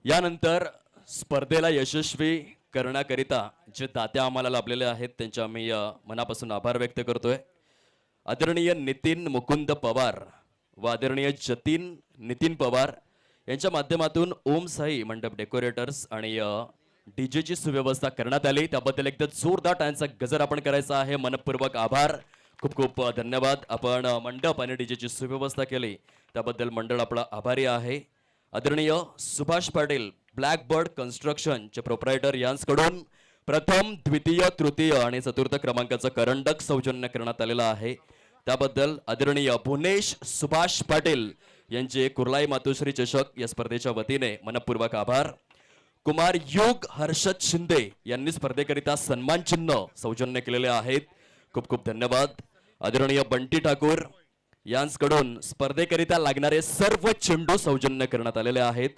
यानंतर स्पर्धेला यशस्वी करण्याकरिता जे दाते आम्हाला लाभलेले आहेत त्यांचे आम्ही मनापासून आभार व्यक्त करतोय। आदरणीय नितीन मुकुंद पवार व आदरणीय जतीन नितीन पवार यांच्या माध्यमातून ओम साई मंडप डेकोरेटर्स आणि डीजेची सुव्यवस्था करण्यात आली, त्याबद्दल एकदा जोरदार टाळ्यांचा गजर आपण करायचा आहे। मनपूर्वक आभार, खूप खूप धन्यवाद। आपण मंडप आणि डीजेची सुव्यवस्था केली त्याबद्दल मंडळ आपला आभारी आहे। आदरणीय Subhash Patil black bird construction चे प्रोप्रायटर यांकडून प्रथम, द्वितीय, तृतीय आणि चतुर्थ क्रमांकाचं करंडक सौजन्य करण्यात आलेलं आहे, त्याबद्दल आदरणीय भुवनेश सुभाष पाटील यांचे कुर्लाई मातोश्री चषक या स्पर्धेच्या वतीने मनपूर्वक आभार। कुमार युग हर्षद शिंदे यांनी स्पर्धेकरिता सन्मान चिन्ह सौजन्य केलेले आहेत, खूप खूप धन्यवाद। आदरणीय बंटी ठाकूर यांकडून स्पर्धेकरिता लागणारे सर्व चेंडू सौजन्य करण्यात आलेले आहेत,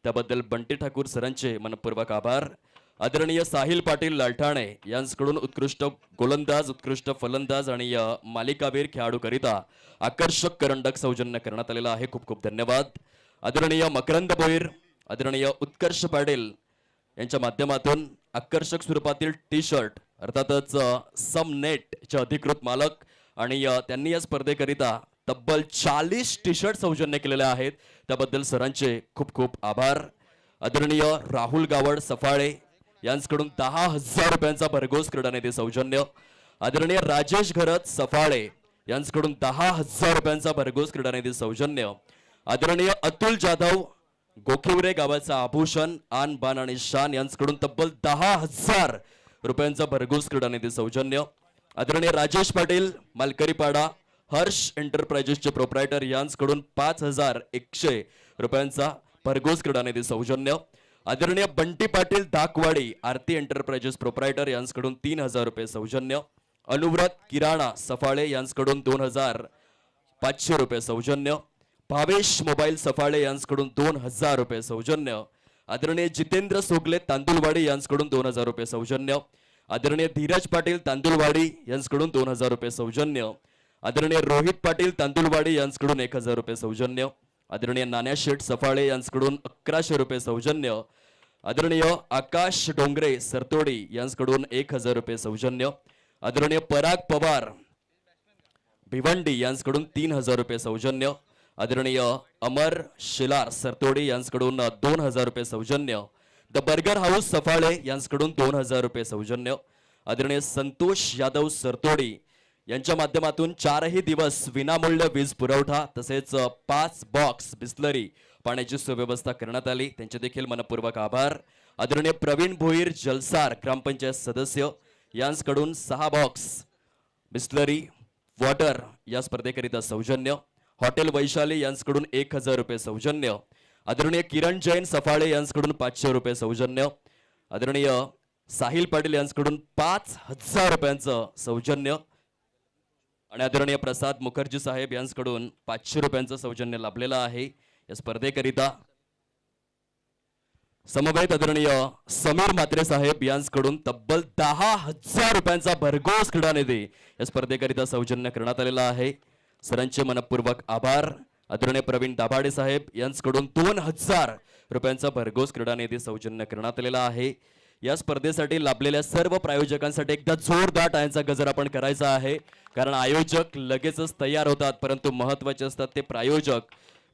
त्याबद्दल बंटी ठाकूर सरांचे मनपूर्वक आभार। आदरणीय साहिल पाटील लालठाणे यांकडून उत्कृष्ट गोलंदाज, उत्कृष्ट फलंदाज आणि मालिकावीर खेळाडूकरिता आकर्षक करंडक सौजन्य करण्यात आलेला आहे, खूप खूप धन्यवाद। आदरणीय मकरंद भोईर, आदरणीय उत्कर्ष पाटील यांच्या माध्यमातून आकर्षक स्वरूपातील टी शर्ट अर्थातच सम नेट चे अधिकृत मालक आणि त्यांनी या स्पर्धेकरिता तब्बल 40 टी शर्ट सौजन्य केलेले आहेत, त्याबद्दल सरांचे खूप खूप आभार। आदरणीय राहुल गावड सफाळे यांकडून 10,000 रुपयांचा भरघोस क्रीडा निधी सौजन्य। आदरणीय राजेश घरत सफाळे यांकडून 10,000 रुपयांचा भरघोस क्रीडा निधी सौजन्य। आदरणीय अतुल जाधव गोखिवरे गावाचा आभूषण आन बान आणि शान यांकडून तब्बल 10,000 रुपयांचा भरघोस क्रीडा निधी सौजन्य। आदरणीय राजेश पाटील मालकरीपाडा हर्ष एंटरप्राइजेसचे प्रोप्रायटर यांकडून 5,100 रुपयांचा भरघोस क्रीडा निधी सौजन्य। आदरणीय बंटी पाटील दाकवाडी आरती एंटरप्राइजेस प्रोप्रायटर यांकडून 3,000 रुपये सौजन्य। अनुव्रत किराणा सफाळे यांकडून 2,500 रुपये सौजन्य। भावेश मोबाईल सफाळे यांकडून 2,000 रुपये सौजन्य। आदरणीय जितेंद्र सोगले तांदुलवाडी यांकडून 2,000 रुपये सौजन्य। आदरणीय धीरज पाटील तांदुलवाडी यांकडून 2,000 रुपये सौजन्य। आदरणीय रोहित पाटील तांदुलवाडी यांकडून 1,000 रुपये सौजन्य। आदरणीय नाना शेठ सफाळे यांकडून 1,100 रुपये सौजन्य। आदरणीय आकाश डोंगरे सरतोडी यांकडून 1,000 रुपये सौजन्य। आदरणीय पराग पवार भिवंडी यांकडून 3,000 रुपये सौजन्य। आदरणीय अमर शिलार सरतोडी यांकडून 2,000 रुपये सौजन्य। द बर्गर हाऊस सफाळे यांकडून 2,000 रुपये सौजन्य। आदरणीय संतोष यादव सरतोडी यांच्या माध्यमातून 4ही दिवस विनामूल्य वीज पुरवठा तसेच 5 बॉक्स बिस्लरी पाण्याची सुव्यवस्था करण्यात आली, त्यांचे देखील मनपूर्वक आभार। आदरणीय प्रवीण भोईर जलसार ग्रामपंचायत सदस्य यांकडून 6 बॉक्स बिस्लरी वॉटर या स्पर्धेकरिता सौजन्य। हॉटेल वैशाली यांकडून 1,000 रुपये सौजन्य। आदरणीय किरण जैन सफाळे यांकडून 500 रुपये सौजन्य। आदरणीय साहिल पाटील यांकडून 5,000 रुपयांचं सौजन्य आणि आदरणीय प्रसाद मुखर्जी साहेब यांकडून 500 रुपयांचं सौजन्य लाभलेलं आहे या स्पर्धेकरिता। समवेत आदरणीय समीर म्हात्रे साहेब यांकडून तब्बल 10,000 रुपयांचा भरघोस क्रीडा निधी या स्पर्धेकरिता सौजन्य करण्यात आलेला आहे, सरांचे मनपूर्वक आभार। आदरणीय प्रवीण दाभाडे साहेब यांकडून 2,000 रुपयांचा भरघोस क्रीडा निधी सौजन्य करण्यात आलेला आहे। या स्पर्धेसाठी लाभलेल्या सर्व प्रायोजकांसाठी एकदा जोरदार टाळ्यांचा गजर आपण करायचा आहे, कारण आयोजक लगेचच तयार होतात परंतु महत्त्वाचे असतात ते प्रायोजक,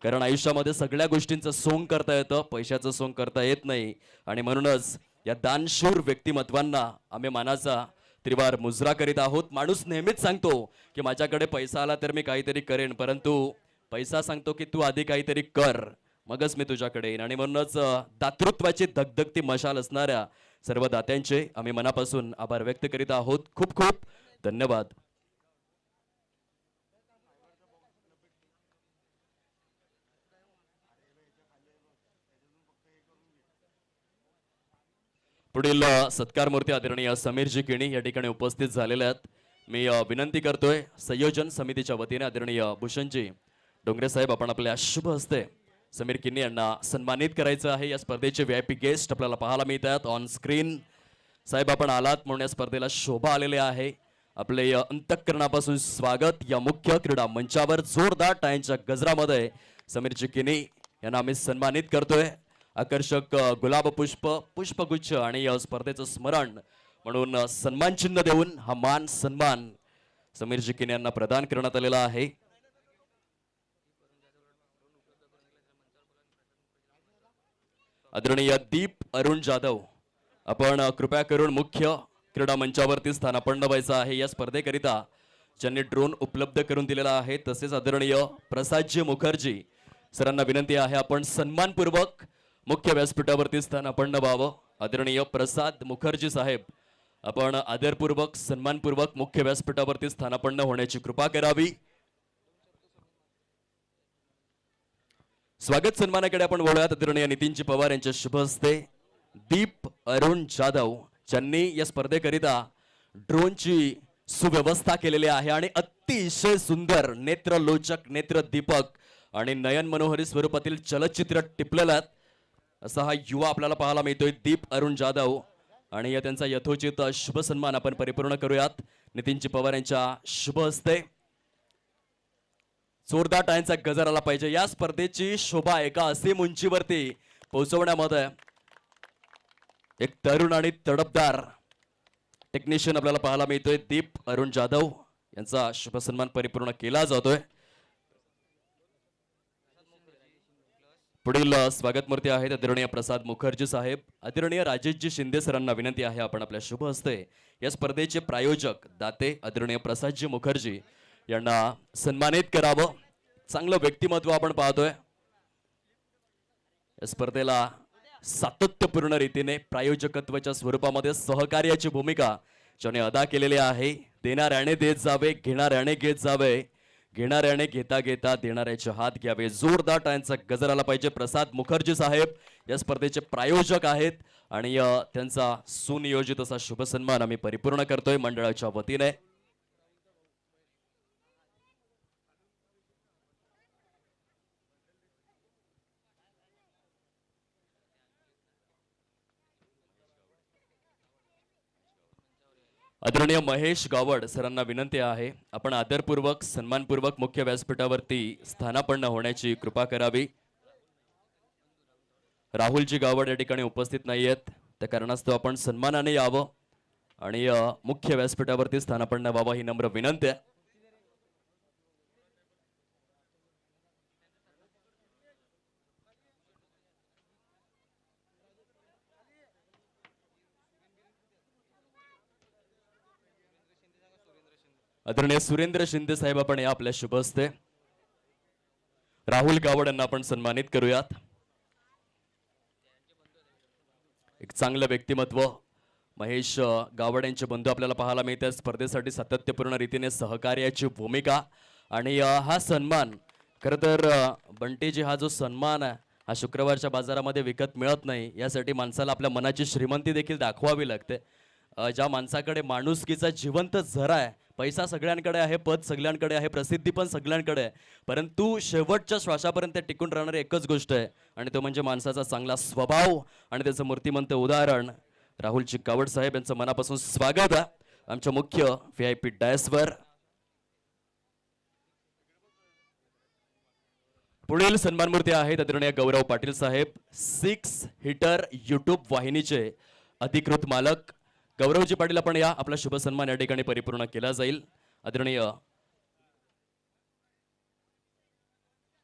कारण आयुष्यामध्ये सगळ्या गोष्टींचं सोंग करता येतं, पैशाचं सोंग करता येत नाही आणि म्हणूनच या दानशूर व्यक्तिमत्वांना आम्ही मानाचा त्रिवार मुजरा करीत आहोत। माणूस नेहमीच सांगतो की माझ्याकडे पैसा आला तर मी काहीतरी करेन, परंतु पैसा सांगतो की तू आधी काहीतरी कर मगच मी तुझ्याकडे येईन, आणि म्हणूनच दातृत्वाची धगधगती मशाल असणाऱ्या सर्व दात्यांचे आम्ही मनापासून आभार व्यक्त करीत आहोत, खूप खूप धन्यवाद। पुढील सत्कार मूर्ती आदरणीय समीरजी किणी या ठिकाणी उपस्थित झालेले आहेत। मी विनंती करतोय संयोजन समितीच्या वतीने आदरणीय भूषणजी डोंगरे साहेब आपण आपल्या शुभ हस्ते समीर किनी यांना सन्मानित करायचं आहे। या स्पर्धेचे व्हीआयपी गेस्ट आपल्याला पाहायला मिळतात ऑन स्क्रीन। साहेब आपण आलात म्हणून या स्पर्धेला शोभा आलेली आहे, आपले अंतःकरणापासून स्वागत। या मुख्य क्रीडा मंचावर जोरदार टाळ्यांच्या गजरामध्ये समीरजी किनी यांना आम्ही सन्मानित करतोय। आकर्षक गुलाब पुष्प पुष्पगुच्छ आणि या स्पर्धेचं स्मरण म्हणून सन्मान चिन्ह देऊन हा मान सन्मान समीर जिकिन यांना प्रदान करण्यात आलेला आहे. आदरणीय दीप अरुण जाधव, आपण कृपया करून मुख्य क्रीडा मंचावरती स्थानापन्न व्हायचं आहे. या स्पर्धेकरिता ज्यांनी ड्रोन उपलब्ध करून दिलेला आहे तसेच आदरणीय प्रसादजी मुखर्जी सरांना विनंती आहे आपण सन्मानपूर्वक मुख्य व्यासपीठावरती स्थानापन्न व्हावं. आदरणीय प्रसाद मुखर्जी साहेब, आपण आदरपूर्वक सन्मानपूर्वक मुख्य व्यासपीठावरती स्थानापन्न होण्याची कृपा करावी. स्वागत सन्मानाकडे आपण बोलूयात. आदरणीय नितीनजी पवार यांच्या शुभ हस्ते दीप अरुण जाधव ज्यांनी या स्पर्धेकरिता ड्रोनची सुव्यवस्था केलेली आहे आणि अतिशय सुंदर नेत्रलोचक नेत्रदीपक आणि नयन मनोहरी स्वरूपातील चलचित्र टिपलेला असा हा युवा आपल्याला पाहायला मिळतोय दीप अरुण जाधव. आणि या त्यांचा यथोचित शुभ सन्मान आपण परिपूर्ण करूयात. नितीनजी पवार यांच्या शुभ हस्ते जोरदार टाळ्यांचा गजर आला पाहिजे. या स्पर्धेची शोभा एका असीम उंचीवरती पोहोचवण्यामध्ये एक तरुण आणि तडफदार टेक्निशियन आपल्याला पाहायला मिळतोय. दीप अरुण जाधव यांचा शुभ सन्मान परिपूर्ण केला जातोय. पुढील स्वागत मूर्ती आहेत आदरणीय प्रसाद मुखर्जी साहेब. आदरणीय राजेशजी शिंदे सरांना विनंती आहे आपण आपल्या शुभ हस्ते या स्पर्धेचे प्रायोजक दाते आदरणीय प्रसादजी मुखर्जी यांना सन्मानित करावं. चांगलं व्यक्तिमत्व आपण पाहतोय. या स्पर्धेला सातत्यपूर्ण रीतीने प्रायोजकत्वाच्या स्वरूपामध्ये सहकार्याची भूमिका ज्याने अदा केलेली आहे. देणाऱ्याने देत जावे, घेणाऱ्याने घेत जावे, घेणाऱ्याने घेता घेता देणाऱ्याचे हात घ्यावे. जोरदार टाळ्यांचा गजर आला पाहिजे. प्रसाद मुखर्जी साहेब या स्पर्धेचे प्रायोजक आहेत आणि त्यांचा सुनियोजित असा शुभ सन्मान आम्ही परिपूर्ण करतोय मंडळाच्या वतीने. आदरणीय महेश गावड सरांना विनंती आहे आपण आदरपूर्वक सन्मानपूर्वक मुख्य व्यासपीठावरती स्थानापन्न होण्याची कृपा करावी. राहुलजी गावड या ठिकाणी उपस्थित नाही आहेत, त्या कारणास्तव आपण सन्मानाने यावं आणि मुख्य व्यासपीठावरती स्थानापन्न व्हावं ही नम्र विनंती आहे. आदरणीय सुरेंद्र शिंदे साहेब आपण या आपल्या शुभ हस्ते राहुल गावड यांना आपण सन्मानित करूयात. एक चांगलं व्यक्तिमत्व महेश गावड यांचे बंधू आपल्याला पाहायला मिळतात. स्पर्धेसाठी सातत्यपूर्ण रीतीने सहकार्याची भूमिका आणि हा सन्मान खरं तर बंटीजी हा जो सन्मान आहे हा शुक्रवारच्या बाजारामध्ये विकत मिळत नाही. यासाठी माणसाला आपल्या मनाची श्रीमंती देखील दाखवावी लागते. ज्या माणसाकडे माणुसकीचा जिवंत झरा आहे, पैसा सगळ्यांकडे आहे, पद सगळ्यांकडे आहे, प्रसिद्धी पण सगळ्यांकडे आहे, परंतु शेवटच्या श्वासापर्यंत टिकून राहणारी एकच गोष्ट आहे आणि तो म्हणजे माणसाचा चांगला स्वभाव आणि त्याचं मूर्तिमंत उदाहरण. राहुल गावड साहेब यांचं मनापासून स्वागत आहे आमच्या मुख्य VIP डायसवर. पुढील सन्मान मूर्ती आहेत आदरणीय गौरव पाटील साहेब, 6 हिटर YouTube वाहिनीचे अधिकृत मालक. गौरवजी पाटील आपण या आपला शुभ सन्मान या ठिकाणी परिपूर्ण केला जाईल. आदरणीय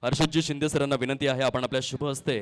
हर्षदजी शिंदे सरांना विनंती आहे आपण आपल्या शुभ हस्ते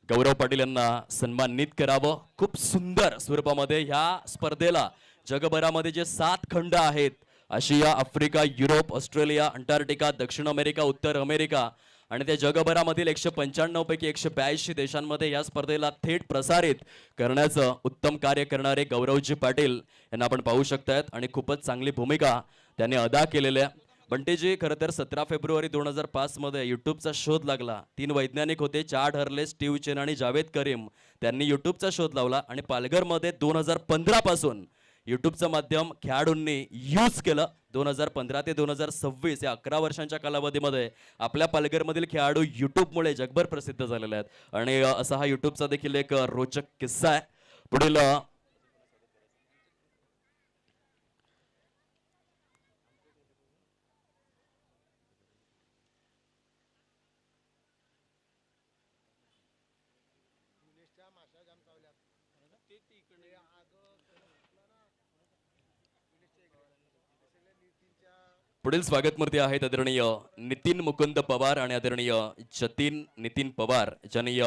गौरव पाटील यांना सन्मानित करावं. खूप सुंदर स्वरूपामध्ये ह्या स्पर्धेला जगभरामध्ये जे 7 खंड आहेत, आशिया, आफ्रिका, युरोप, ऑस्ट्रेलिया, अंटार्क्टिका, दक्षिण अमेरिका, उत्तर अमेरिका आणि त्या जगभरामधील 195 पैकी 182 देशांमध्ये या स्पर्धेला थेट प्रसारित करण्याचं उत्तम कार्य करणारे गौरवजी पाटील यांना आपण पाहू शकतायत आणि खूपच चांगली भूमिका त्यांनी अदा केलेली आहे. बंटेजी खरं तर 17 फेब्रुवारी 2005 मध्ये युट्यूबचा शोध लागला. 3 वैज्ञानिक होते, चाड हर्ले, स्टीव्ह चेन आणि जावेद करीम. त्यांनी युट्यूबचा शोध लावला आणि पालघरमध्ये 2015 पासून युट्यूबचं माध्यम खेळाडूंनी यूज केलं. 2015 ते 2026 या 11 वर्षांच्या कालावधीमध्ये आपल्या पालघरमधील खेळाडू युट्यूबमुळे जगभर प्रसिद्ध झालेले आहेत आणि असा हा युट्यूबचा देखील एक रोचक किस्सा आहे. पुढील पुढील स्वागतमूर्ती आहेत आदरणीय नितीन मुकुंद पवार आणि आदरणीय जतीन नितीन पवार ज्यांनी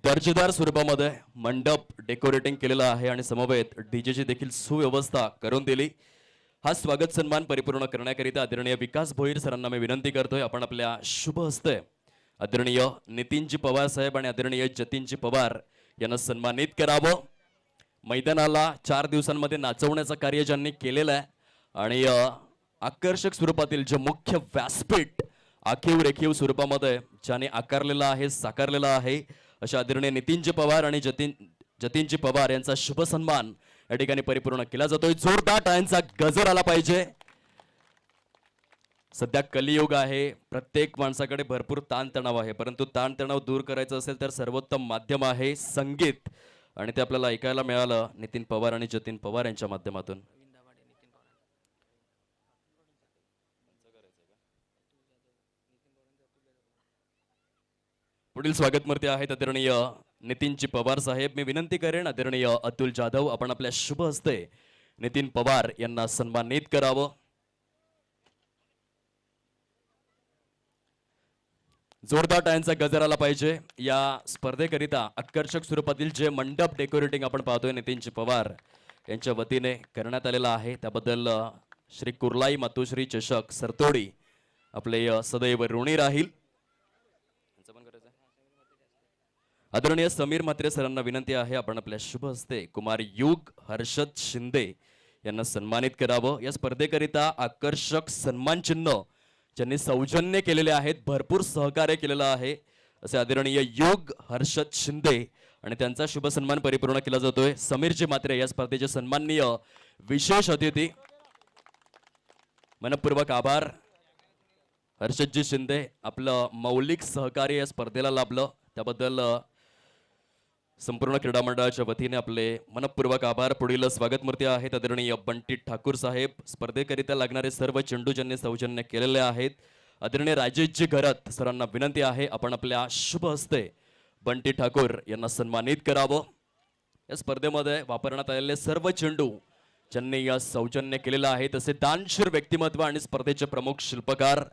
दर्जेदार स्वरूपामध्ये मंडप डेकोरेटिंग केलेलं आहे आणि समवेत डीजेची देखील सुव्यवस्था करून दिली. हा स्वागत सन्मान परिपूर्ण करण्याकरिता आदरणीय विकास भोईर सरांना मी विनंती करतोय, आपण आपल्या शुभ हस्ते आदरणीय नितीनजी पवार साहेब आणि आदरणीय जतीनजी पवार यांना सन्मानित करावं. मैदानाला 4 दिवसांमध्ये नाचवण्याचं कार्य ज्यांनी केलेलं आहे आणि आकर्षक स्वरूपातील जे मुख्य व्यासपीठ आखीव रेखीव स्वरूपामध्ये ज्याने आकारलेला आहे साकारलेला आहे अशा आदरणीय नितीनजी पवार आणि जतीनजी पवार यांचा शुभ सन्मान या ठिकाणी परिपूर्ण केला जातोय. जोरदार टाळ्यांचा गजर आला पाहिजे. सध्या कलियुग आहे, प्रत्येक माणसाकडे भरपूर ताणतणाव आहे, परंतु ताणतणाव दूर करायचं असेल तर सर्वोत्तम माध्यम आहे संगीत आणि ते आपल्याला ऐकायला मिळालं नितीन पवार आणि जतीन पवार यांच्या माध्यमातून. पुढील स्वागतमूर्ती आहेत आदरणीय नितीनजी पवार साहेब. मी विनंती करेन आदरणीय अतुल जाधव आपण आपल्या शुभ हस्ते नितीन पवार यांना सन्मानित करावं. जोरदार टाळ्यांचा गजर आला पाहिजे. या स्पर्धेकरिता आकर्षक स्वरूपातील जे मंडप डेकोरेटिंग आपण पाहतोय नितीनजी पवार यांच्या वतीने करण्यात आलेला आहे त्याबद्दल श्री कुर्लाई मातोश्री चषक सरतोडी आपले सदैव ऋणी राहील. आदरणीय समीर म्हात्रे सरांना विनंती आहे आपण आपल्या शुभ हस्ते कुमार युग हर्षद शिंदे यांना सन्मानित करावं. या स्पर्धेकरिता आकर्षक सन्मान चिन्ह ज्यांनी सौजन्य केलेले आहेत, भरपूर सहकार्य केलेलं आहे असे आदरणीय युग हर्षद शिंदे आणि त्यांचा शुभ सन्मान परिपूर्ण केला जातोय. समीरजी म्हात्रे या स्पर्धेचे सन्माननीय विशेष अतिथी, मनपूर्वक आभार. हर्षदजी शिंदे आपलं मौलिक सहकार्य या स्पर्धेला लाभलं त्याबद्दल संपूर्ण क्रीडा मंडळाच्या वतीने आपले मनपूर्वक आभार. पुढील स्वागतमूर्ती आहेत आदरणीय बंटी ठाकूर साहेब. स्पर्धेकरिता लागणारे सर्व चेंडू ज्यांनी सौजन्य केलेले आहेत आदरणीय राजेशजी घरत सरांना विनंती आहे आपण आपल्या शुभ हस्ते बंटी ठाकूर यांना सन्मानित करावं. या स्पर्धेमध्ये वापरण्यात आलेले सर्व चेंडू ज्यांनी या सौजन्य केलेलं आहे तसे दानशूर व्यक्तिमत्व आणि स्पर्धेचे प्रमुख शिल्पकार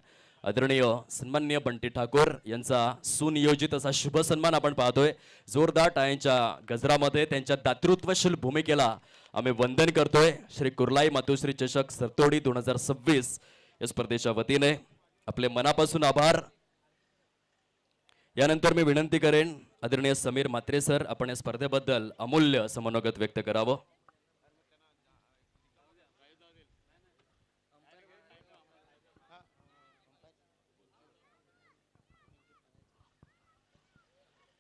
आदरणीय सन्माननीय बंटी ठाकूर यांचा सुनियोजित असा शुभ सन्मान आपण पाहतोय. जोरदार टाळ्यांच्या गजरामध्ये त्यांच्या दातृत्वशील भूमिकेला आम्ही वंदन करतोय. श्री कुर्लाई मातोश्री चषक सरतोडी 2026 या स्पर्धेच्या वतीने आपले मनापासून आभार. यानंतर मी विनंती करेन आदरणीय समीर म्हात्रे सर आपण या स्पर्धेबद्दल अमूल्य समनोगत व्यक्त करावं.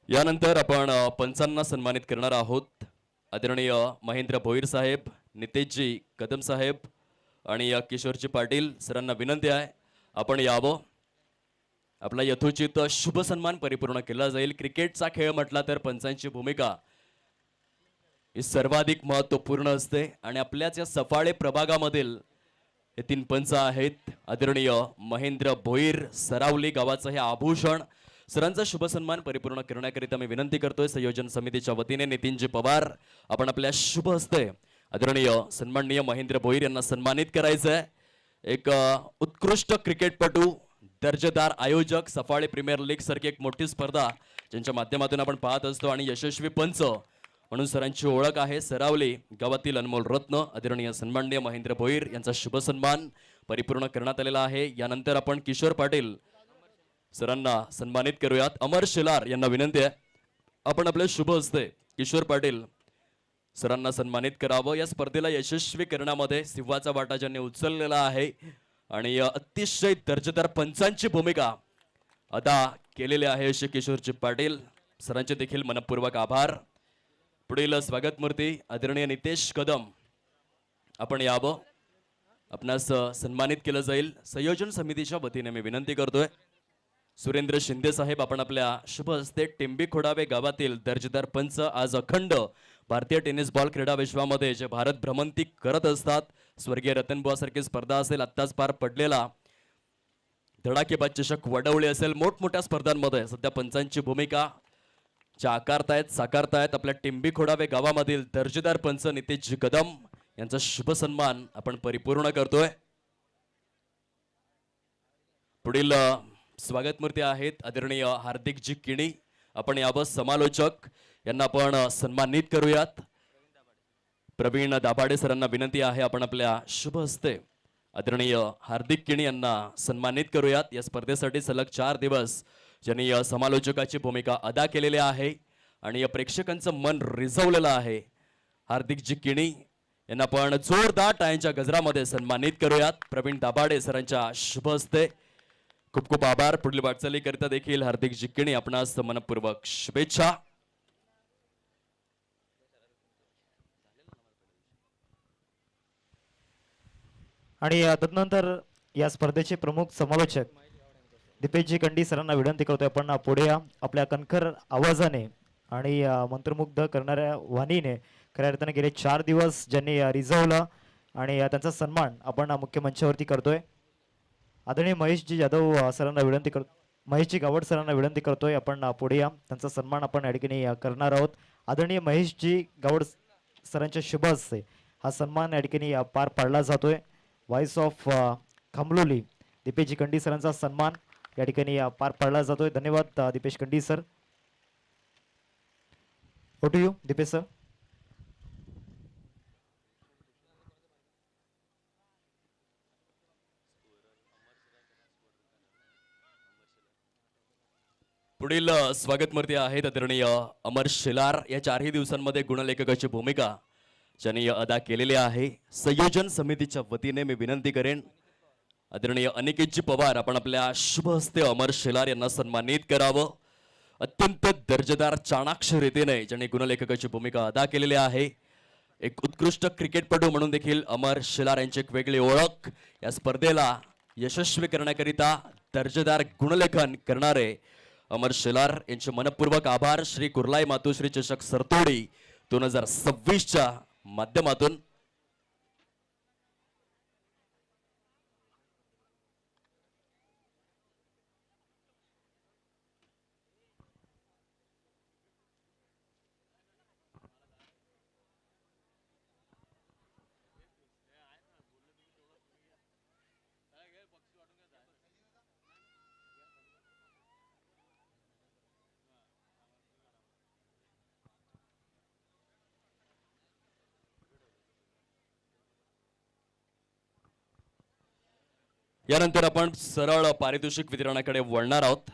यानंतर आपण पंचांना सन्मानित करणार आहोत. आदरणीय महेंद्र भोईर साहेब, नितेशजी कदम साहेब आणि किशोरजी पाटील सरांना विनंती आहे आपण यावं. आपला यथोचित शुभ सन्मान परिपूर्ण केला जाईल. क्रिकेटचा खेळ म्हटला तर पंचांची भूमिका ही सर्वाधिक महत्त्वपूर्ण असते आणि आपल्याच या सफाळे प्रभागामधील हे 3 पंच आहेत. आदरणीय महेंद्र भोईर सरावली गावाचं हे आभूषण सरांचा शुभ सन्मान परिपूर्ण करण्याकरिता मी विनंती करतोय संयोजन समितीच्या वतीने नितीनजी पवार आपण आपल्या शुभ हस्ते आदरणीय सन्माननीय महेंद्र भोईर यांना सन्मानित करायचंय. एक उत्कृष्ट क्रिकेटपटू, दर्जेदार आयोजक, सफाळे प्रीमियर लीग सारखी एक मोठी स्पर्धा ज्यांच्या माध्यमातून आपण पाहत असतो आणि यशस्वी पंच म्हणून सरांची ओळख आहे. सरावली गावातील अनमोल रत्न आदरणीय सन्माननीय महेंद्र भोईर यांचा शुभ सन्मान परिपूर्ण करण्यात आलेला आहे. यानंतर आपण किशोर पाटील सरांना सन्मानित करूयात. अमर शेलार यांना विनंती आहे आपण आपल्या शुभ हस्ते किशोर पाटील सरांना सन्मानित करावं. या स्पर्धेला यशस्वी करण्यामध्ये सिंहाचा वाटा ज्यांनी उचललेला आहे आणि अतिशय दर्जेदार पंचांची भूमिका अदा केलेली आहे असे किशोरजी पाटील सरांचे देखील मनपूर्वक आभार. पुढील स्वागतमूर्ती आदरणीय नितेश कदम आपण यावं. आपणास सन्मानित केलं जाईल. संयोजन समितीच्या वतीने मी विनंती करतोय सुरेंद्र शिंदे साहेब आपण आपल्या शुभ हस्ते टिंबी खोडावे गावातील दर्जेदार पंच आज अखंड भारतीय टेनिस बॉल क्रीडा विश्वामध्ये जे भारत भ्रमंती करत असतात. स्वर्गीय रतनबुवा सारखी स्पर्धा असेल, आत्ताच पार पडलेला धडाकेबाज चषक वडवळे असेल, मोठमोठ्या स्पर्धांमध्ये सध्या पंचांची भूमिका ज्या आकारतायत साकारतायत आपल्या टिंबी खोडावे गावामधील दर्जेदार पंच नितेशजी कदम यांचा शुभ सन्मान आपण परिपूर्ण करतोय. पुढील स्वागत मूर्ती आहेत आदरणीय हार्दिकजी किणी. आपण यावर समालोचक यांना आपण सन्मानित करूयात. प्रवीण दाभाडे सरांना विनंती आहे आपण आपल्या शुभ हस्ते आदरणीय हार्दिक किणी यांना सन्मानित करूयात. या स्पर्धेसाठी सलग 4 दिवस ज्यांनी समालोचकाची भूमिका अदा केलेली आहे आणि या प्रेक्षकांचं मन रिझवलेलं आहे. हार्दिकजी किणी यांना आपण जोरदार टाळ्यांच्या गजरामध्ये सन्मानित करूयात. प्रवीण दाभाडे सरांच्या शुभ हस्ते. खूप खूप आभार. पुढील वाटचालीकरिता देखील हार्दिकजी किणी आपणास मनपूर्वक शुभेच्छा. आणि तदनंतर या स्पर्धेचे प्रमुख समालोचक दीपेशजी कंडी सरांना विनंती करतोय आपण पुढे या. आपल्या कणखर आवाजाने आणि मंत्रमुग्ध करणाऱ्या वाणीने खऱ्या अर्थाने गेले 4 दिवस ज्यांनी रिझवलं आणि त्यांचा सन्मान आपण मुख्य मंचावरती करतोय. आदरणीय महेशजी जाधव सरांना विनंती करतो, महेशजी गावड सरांना विनंती करतोय आपण पुढे या. त्यांचा सन्मान आपण या ठिकाणी करणार आहोत. आदरणीय महेशजी गावड सरांच्या शुभ हस्ते हा सन्मान या ठिकाणी पार पाडला जातोय. व्हॉइस ऑफ खामलोली दीपेशजी कंडी सरांचा सन्मान या ठिकाणी पार पाडला जातोय. धन्यवाद Deepesh Kandi sir. To you Deepesh sir. पुढील स्वागत मूर्ती आहेत आदरणीय अमर शेलार. या 4ही दिवसांमध्ये गुणलेखकाची भूमिका ज्यांनी अदा केलेली आहे. संयोजन समितीच्या वतीने मी विनंती करेन आदरणीय अनिकेतजी पवार आपण आपल्या शुभ हस्ते अमर शेलार यांना सन्मानित करावं. अत्यंत दर्जेदार चाणाक्ष रीतीने ज्यांनी गुणलेखकाची भूमिका अदा केलेली आहे. एक उत्कृष्ट क्रिकेटपटू म्हणून देखील अमर शेलार यांची एक वेगळी ओळख. या स्पर्धेला यशस्वी करण्याकरिता दर्जेदार गुणलेखन करणारे अमर शेलार यांचे मनपूर्वक आभार. श्री कुर्लाई मातोश्री चषक सरतोडी 2026च्या माध्यमातून यानंतर आपण सरळ पारितोषिक वितरणाकडे वळणार आहोत.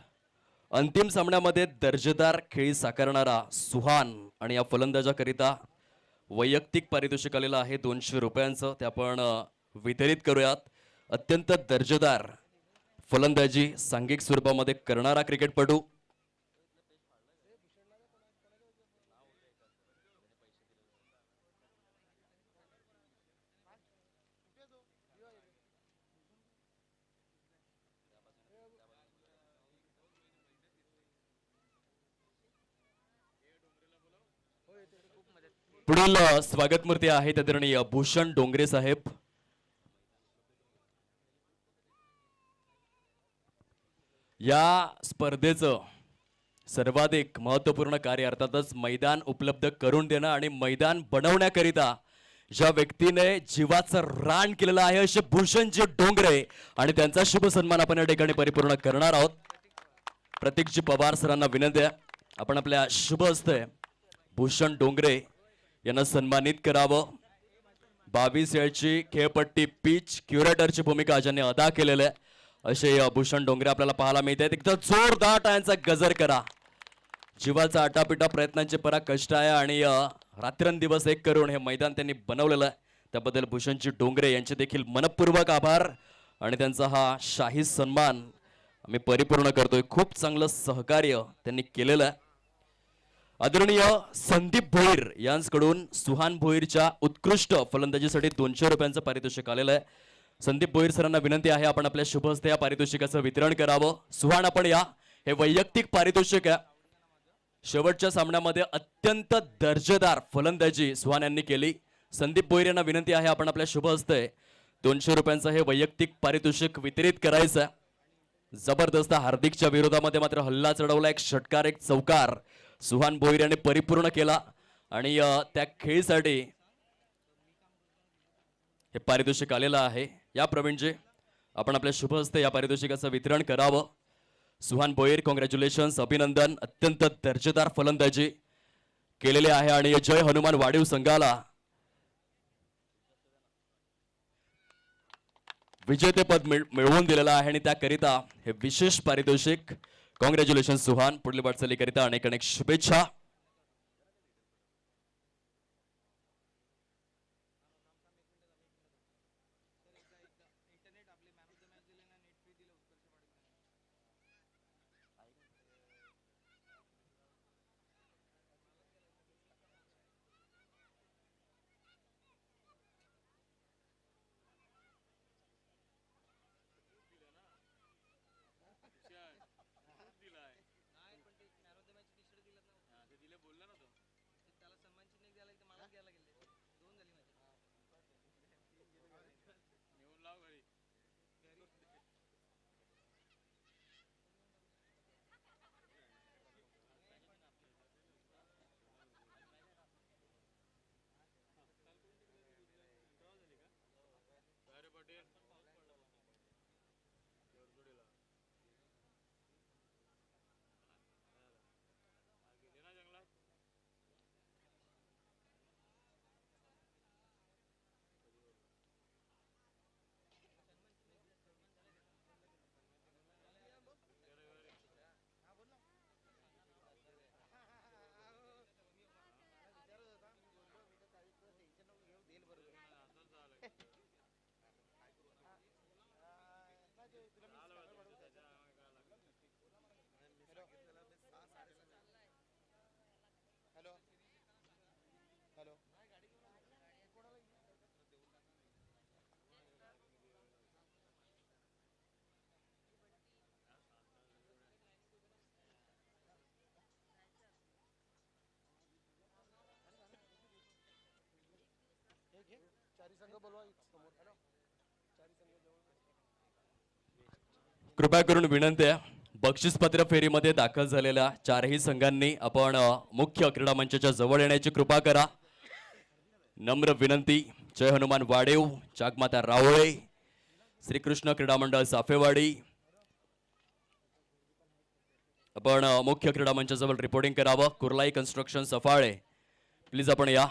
अंतिम सामन्यामध्ये दर्जेदार खेळी साकारणारा सुहान आणि या फलंदाजाकरिता वैयक्तिक पारितोषिक आलेलं आहे 200 रुपयांचं. ते आपण वितरित करूयात. अत्यंत दर्जेदार फलंदाजी सांघिक स्वरूपामध्ये करणारा क्रिकेटपटू. पुढील स्वागत मूर्ती आहेत आदरणीय भूषण डोंगरे साहेब. या स्पर्धेचं सर्वाधिक महत्त्वपूर्ण कार्य अर्थातच मैदान उपलब्ध करून देणं आणि मैदान बनवण्याकरिता ज्या व्यक्तीने जीवाचं रान केलेलं आहे असे भूषणजी डोंगरे आणि त्यांचा शुभ सन्मान आपण या ठिकाणी परिपूर्ण करणार आहोत. प्रतीकजी पवार सरांना विनंती आहे आपण आपल्या शुभ हस्ते भूषण डोंगरे यांना सन्मानित करावं. 22 याची खेळपट्टी पिच क्युरेटरची भूमिका ज्यांनी अदा केलेली आहे असे भूषण डोंगरे आपल्याला पाहायला मिळत आहेत. एकदम जोरदार टाळ्यांचा गजर करा. जीवाचा आटापिटा प्रयत्नांचे पराकष्ट आहे आणि रात्रंदिवस एक करून हे मैदान त्यांनी बनवलेलं आहे. त्याबद्दल भूषणजी डोंगरे यांचे देखील मनपूर्वक आभार आणि त्यांचा हा शाही सन्मान आम्ही परिपूर्ण करतोय. खूप चांगलं सहकार्य त्यांनी केलेलं आहे. आदरणीय संदीप भोईर यांच्याकडून सुहान भोईरच्या उत्कृष्ट फलंदाजीसाठी 200 रुपयांचं पारितोषिक आलेलं आहे. संदीप भोईर सरांना विनंती आहे आपण आपल्या शुभ हस्ते या पारितोषिकाचं वितरण करावं. सुहान आपण या. हे वैयक्तिक पारितोषिक आहे. शेवटच्या सामन्यामध्ये अत्यंत दर्जेदार फलंदाजी सुहान यांनी केली. संदीप भोईर यांना विनंती आहे आपण आपल्या शुभ हस्ते 200 रुपयांचं हे वैयक्तिक पारितोषिक वितरित करायचं आहे. जबरदस्त. हार्दिकच्या विरोधामध्ये मात्र हल्ला चढवला. एक षटकार एक चौकार सुहान भोईर यांनी परिपूर्ण केला आणि त्या खेळीसाठी हे पारितोषिक आलेलं आहे. या प्रवीणजी आपण आपल्या शुभ हस्ते या पारितोषिकाचं वितरण करावं. सुहान बोईर, कॉंग्रॅच्युलेशन्स, अभिनंदन. अत्यंत दर्जेदार फलंदाजी केलेली आहे आणि जय हनुमान वाढीव संघाला विजेतेपद मिळवून दिलेलं आहे आणि त्याकरिता हे विशेष पारितोषिक. कॉंग्रॅच्युलेशन्स सुहान, पुढील वाटचालीकरिता अनेक अनेक शुभेच्छा. कृपया करून विनंती आहे, बक्षीसपत्र फेरीमध्ये दाखल झालेल्या चारही संघांनी आपण मुख्य क्रीडा मंचाच्या जवळ येण्याची कृपा करा. नम्र विनंती. जय हनुमान वाडेव, जागमाता रावळे, श्रीकृष्ण क्रीडा मंडळ साफेवाडी, आपण मुख्य क्रीडा मंचाजवळ रिपोर्टिंग करावं. कुर्लाई कन्स्ट्रक्शन सफाळे, प्लीज आपण या.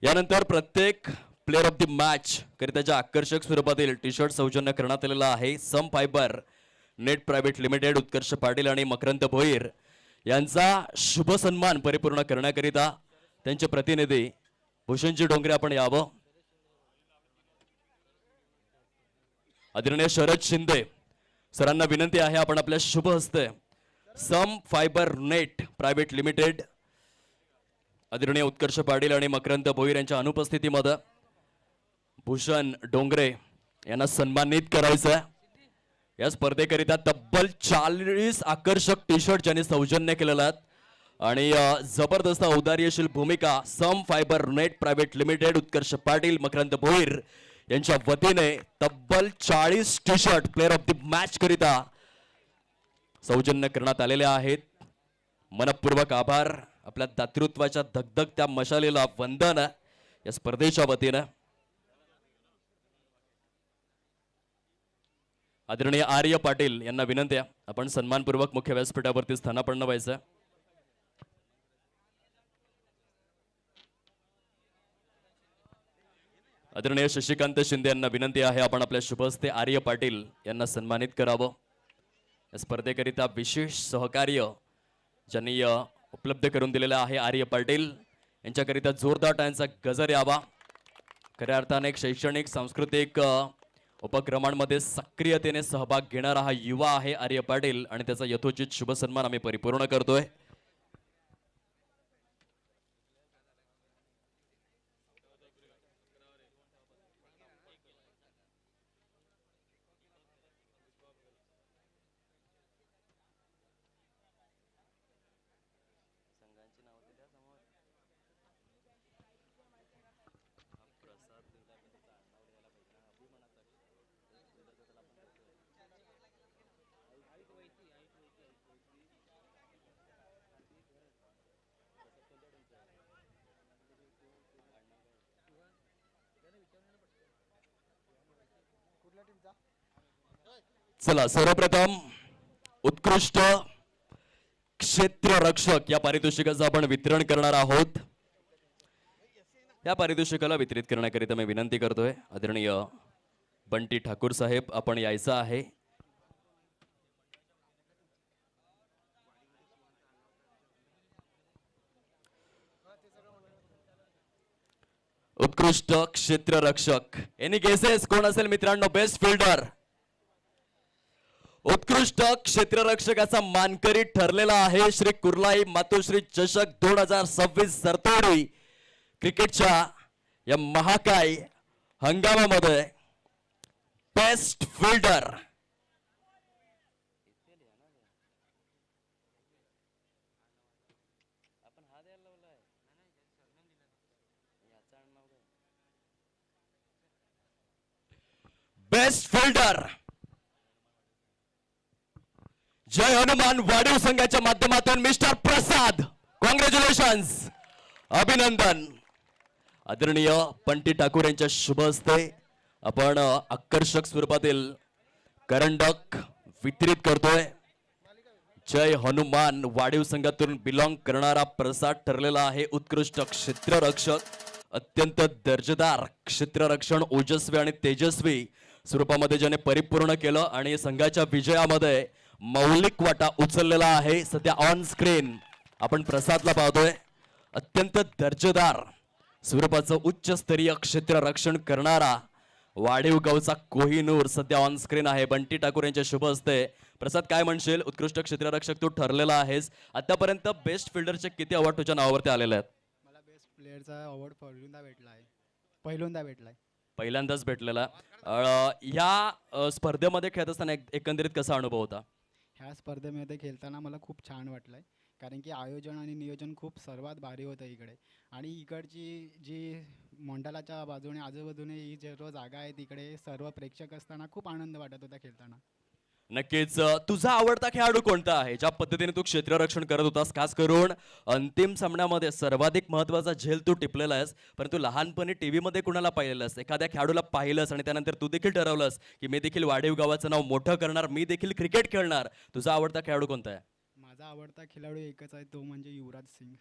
यानंतर प्रत्येक प्लेअर ऑफ द मॅच करिताच्या आकर्षक स्वरूपातील टी शर्ट सौजन्य करण्यात आलेला आहे. सम फायबर नेट प्रायव्हेट लिमिटेड, उत्कर्ष पाटील आणि मकरंद भोईर यांचा शुभ सन्मान परिपूर्ण करण्याकरिता त्यांचे प्रतिनिधी भूषणजी डोंगरे आपण यावं. आदरणीय शरद शिंदे सरांना विनंती आहे, आपण आपल्या शुभ हस्ते सम फायबर नेट प्रायव्हेट लिमिटेड, आदरणीय उत्कर्ष पाटील आणि मकरंद भोईर यांच्या अनुपस्थितीमध्ये भूषण डोंगरे यांना सन्मानित करायचं आहे. या स्पर्धेकरिता तब्बल 40 आकर्षक टी शर्ट ज्यांनी सौजन्य केलेले आहेत आणि जबरदस्त औदार्यशील भूमिका सम फायबर नेट प्रायव्हेट लिमिटेड, उत्कर्ष पाटील, मकरंद भोईर यांच्या वतीने तब्बल 40 T shirt player of the match करिता सौजन्य करण्यात आलेले आहेत. मनपूर्वक आभार. आपल्या दातृत्वाच्या धगधगत्या मशालीला वंदन या स्पर्धेच्या वतीनं. आदरणीय आर्य पाटील यांना विनंती आहे, आपण सन्मानपूर्वक मुख्य व्यासपीठावरती स्थानापन्न व्हायचं. आदरणीय शशिकांत शिंदे यांना विनंती आहे, आपण आपल्या शुभहस्ते आर्य पाटील यांना सन्मानित करावं. या स्पर्धेकरिता विशेष सहकार्य ज्यांनी उपलब्ध करून दिलेला आहे आर्य पाटील यांच्याकरिता जोरदार टाळ्यांचा गजर यावा. खऱ्या अर्थाने एक शैक्षणिक सांस्कृतिक उपक्रमांमध्ये सक्रियतेने सहभाग घेणारा हा युवा आहे आर्य पाटील आणि त्याचा यथोचित शुभ सन्मान आम्ही परिपूर्ण करतोय. चला सर्वप्रथम उत्कृष्ट क्षेत्ररक्षक या पारितोषिकाचं आपण वितरण करणार आहोत. या पारितोषिकाला वितरित करण्याकरिता मी विनंती करतोय आदरणीय बंटी ठाकूर साहेब, आपण यायचं आहे. उत्कृष्ट क्षेत्ररक्षक एनी गेसेस कोण असेल मित्रांनो? Best fielder. उत्कृष्ट क्षेत्ररक्षकाचा मानकरी ठरलेला आहे श्री कुर्लाई मातोश्री चषक 2026 सरतोडी क्रिकेटच्या या महाकाय हंगामामध्ये बेस्ट फिल्डर. बेस्ट फिल्डर जय हनुमान वाढीव संघाच्या माध्यमातून मिस्टर प्रसाद, कॉंग्रॅच्युलेशन्स, अभिनंदन. आदरणीय बंटी ठाकूर यांच्या शुभ हस्ते आपण आकर्षक स्वरूपातील करंडक वितरित करतोय. जय हनुमान वाढीव संघातून बिलॉंग करणारा प्रसाद ठरलेला आहे उत्कृष्ट क्षेत्ररक्षक. अत्यंत दर्जेदार क्षेत्ररक्षण ओजस्वी आणि तेजस्वी स्वरूपामध्ये ज्याने परिपूर्ण केलं आणि संघाच्या विजयामध्ये मौलिक वाटा उचललेला आहे. सध्या ऑन स्क्रीन आपण प्रसादला पाहतोय. अत्यंत दर्जेदार स्वरूपाचं उच्चस्तरीय क्षेत्ररक्षण करणारा वाढीव गावचा कोहिनूर सध्या ऑन स्क्रीन आहे. बंटी ठाकूर यांच्या शुभ हस्ते. प्रसाद काय म्हणशील? उत्कृष्ट क्षेत्ररक्षक तू ठरलेला आहेस. आतापर्यंत बेस्ट फिल्डरचे किती अवॉर्ड तुझ्या नावावरती आलेले आहेत? मला बेस्ट प्लेअरचा अवॉर्ड पहिल्यांदा भेटलाय. पहिल्यांदाच भेटलेला. ह्या स्पर्धेमध्ये खेळत असताना एकंदरीत कसा अनुभव होता? ह्या स्पर्धेमध्ये खेळताना मला खूप छान वाटलंय, कारण की आयोजन आणि नियोजन खूप सर्वात भारी होतं इकडे. आणि इकडची जी मोंडालाच्या बाजूने आजूबाजूने ही सर्व जागा आहे तिकडे सर्व प्रेक्षक असताना खूप आनंद वाटत होता खेळताना. नक्कीच. तुझा आवडता खेळाडू कोणता आहे? ज्या पद्धतीने तू क्षेत्ररक्षण करत होतास, खास करून अंतिम सामन्यामध्ये सर्वाधिक महत्वाचा झेल तू टिपलेला आहेस, परंतु लहानपणी टीव्ही मध्ये कुणाला पाहिलेलंस? एखाद्या खेळाडूला पाहिलंस आणि त्यानंतर तू देखील ठरवलंस की मी देखील वाढीव गावाचं नाव मोठं करणार, मी देखील क्रिकेट खेळणार. तुझा आवडता खेळाडू कोणता आहे? माझा आवडता खेळाडू एकच आहे, तो म्हणजे युवराज सिंग.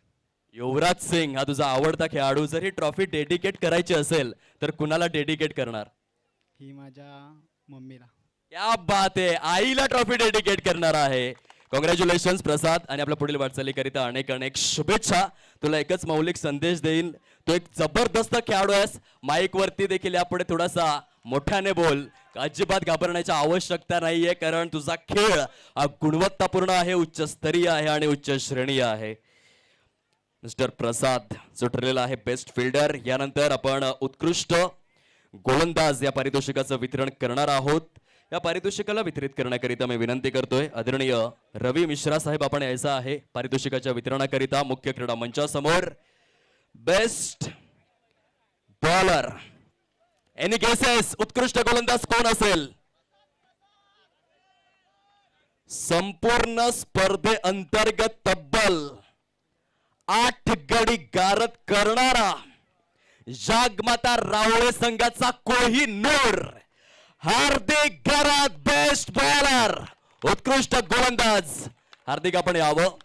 युवराज सिंग हा तुझा आवडता खेळाडू. जर ही ट्रॉफी डेडिकेट करायची असेल तर कुणाला डेडिकेट करणार? ही माझ्या मम्मीला. क्या बात आहे, आईला ट्रॉफी डेडिकेट करणार आहे. कॉंग्रॅच्युलेशन्स प्रसाद, आणि आपल्या पुढील वाटचालीकरिता अनेक अनेक शुभेच्छा. तुला एकच मौलिक संदेश देईन, तू एक जबरदस्त खेळाडू आहेस. माईक वरती देखील यापुढे थोडासा मोठ्याने बोल. अजिबात घाबरण्याची आवश्यकता नाहीये, कारण तुझा खेळ हा गुणवत्तापूर्ण आहे, उच्चस्तरीय आहे आणि उच्च श्रेणीय आहे. मिस्टर प्रसाद जो ठरलेला आहे बेस्ट फिल्डर. यानंतर आपण उत्कृष्ट गोलंदाज या पारितोषिकाचं वितरण करणार आहोत. या पारितोषिकाला वितरित करण्याकरिता मी विनंती करतोय आदरणीय रवी मिश्रा साहेब, आपण यायचं आहे पारितोषिकाच्या वितरणाकरिता मुख्य क्रीडा मंचासमोर. Best bowler any guesses? उत्कृष्ट गोलंदाज कोण असेल? संपूर्ण स्पर्धे अंतर्गत तब्बल 8 गडी गारद करणारा जागमाता रावळे संघाचा कोहिनूर हार्दिक गरात बेस्ट बॉलर, उत्कृष्ट गोलंदाज. हार्दिक आपण यावं.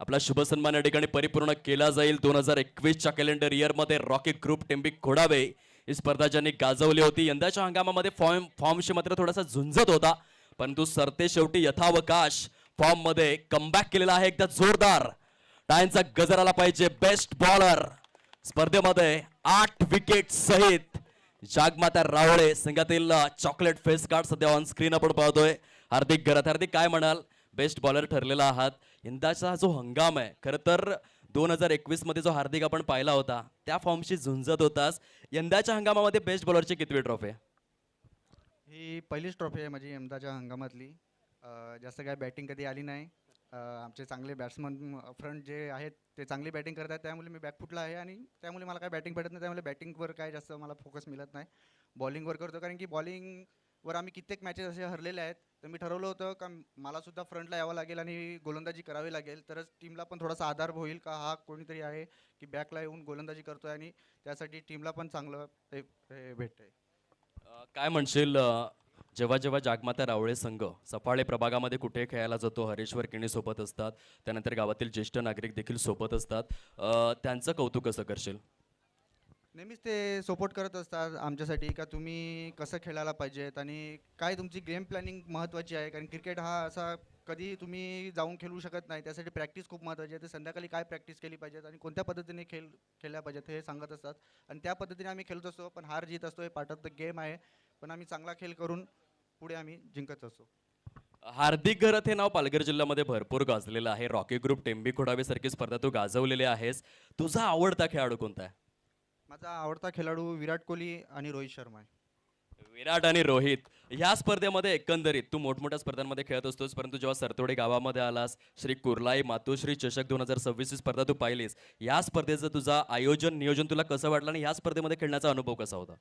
आपला शुभ सन्मान या ठिकाणी परिपूर्ण केला जाईल. 2021च्या कॅलेंडर इयर मध्ये रॉकी ग्रुप टेम्बिक खोडावे ही स्पर्धा ज्यांनी गाजवली होती. यंदाच्या हंगामामध्ये फॉर्मशी मात्र थोडासा झुंजत होता, परंतु सरते शेवटी यथावकाश फॉर्म मध्ये कमबॅक केलेला आहे. एकदा जोरदार टाळ्यांचा गजर आला पाहिजे. बेस्ट बॉलर स्पर्धेमध्ये 8 विकेट सहित जागमाता रावळे संघातील चॉकलेट फेस कार्ड सध्या ऑन स्क्रीन आपण पाहतोय. हार्दिक गरात, हार्दिक काय म्हणाल? बेस्ट बॉलर ठरलेला आहात. यंदाचा जो हंगाम आहे, खरं तर 2021 मध्ये जो हार्दिक आपण पाहिला होता त्या फॉर्मशी झुंजत होतास. यंदाच्या हंगामामध्ये बेस्ट बॉलरची कितवी ट्रॉफी आहे? ही पहिलीच ट्रॉफी आहे माझी यंदाच्या हंगामातली. जास्त काय बॅटिंग कधी आली नाही. आमचे चांगले बॅट्समन फ्रंट जे आहेत ते चांगली बॅटिंग करतात, त्यामुळे मी बॅकफुटला आहे आणि त्यामुळे मला काय बॅटिंग भेटत नाही. त्यामुळे बॅटिंगवर काय जास्त मला फोकस मिळत नाही. बॉलिंगवर करतो, कारण की बॉलिंगवर आम्ही कित्येक मॅचेस असे हरलेले आहेत. तर मी ठरवलं होतं का मला सुद्धा फ्रंटला यावं लागेल आणि गोलंदाजी करावी लागेल, तरच टीमला पण थोडासा आधार होईल का हा कोणीतरी आहे की बॅकला येऊन गोलंदाजी करतोय, आणि त्यासाठी टीमला पण चांगलं भेटतंय. काय म्हणशील जेव्हा जेव्हा जागमाता रावळे संघ सफाळे प्रभागामध्ये कुठे खेळायला जातो, हरेश्वर किणी सोबत असतात, त्यानंतर गावातील ज्येष्ठ नागरिक देखील सोबत असतात, त्यांचं कौतुक कसं करशील? नेहमीच ते सपोर्ट करत असतात आमच्यासाठी का तुम्ही कसं खेळायला पाहिजेत आणि काय तुमची गेम प्लॅनिंग महत्त्वाची आहे. कारण क्रिकेट हा असा कधी तुम्ही जाऊन खेळू शकत नाही. त्यासाठी प्रॅक्टिस खूप महत्त्वाची आहे. ते संध्याकाळी काय प्रॅक्टिस केली पाहिजेत आणि कोणत्या पद्धतीने खेळल्या पाहिजेत हे सांगत असतात आणि त्या पद्धतीने आम्ही खेळत असतो. पण हार जीत असतो, हे पार्ट ऑफ द गेम आहे. पण आम्ही चांगला खेळ करून पुढे आम्ही जिंकत असतो. हार्दिक घरत हे नाव पालघर जिल्ह्यामध्ये भरपूर गाजलेलं आहे. रॉकी ग्रुप, टेंबी खोडावे सारखी स्पर्धा तू गाजवलेली आहेस. तुझा आवडता खेळाडू कोणता आहे? माझा आवडता खेळाडू विराट कोहली आणि रोहित शर्मा आहे. विराट आणि रोहित. ह्या स्पर्धेमध्ये एकंदरीत तू मोठमोठ्या स्पर्धांमध्ये खेळत असतोस, परंतु जेव्हा सरतोडे गावामध्ये आलास, श्री कुर्लाई मातोश्री चषक 2026 स्पर्धा तू पाहिलीस, या स्पर्धेचं तुझं आयोजन नियोजन तुला कसं वाटलं आणि या स्पर्धेमध्ये खेळण्याचा अनुभव कसा होता?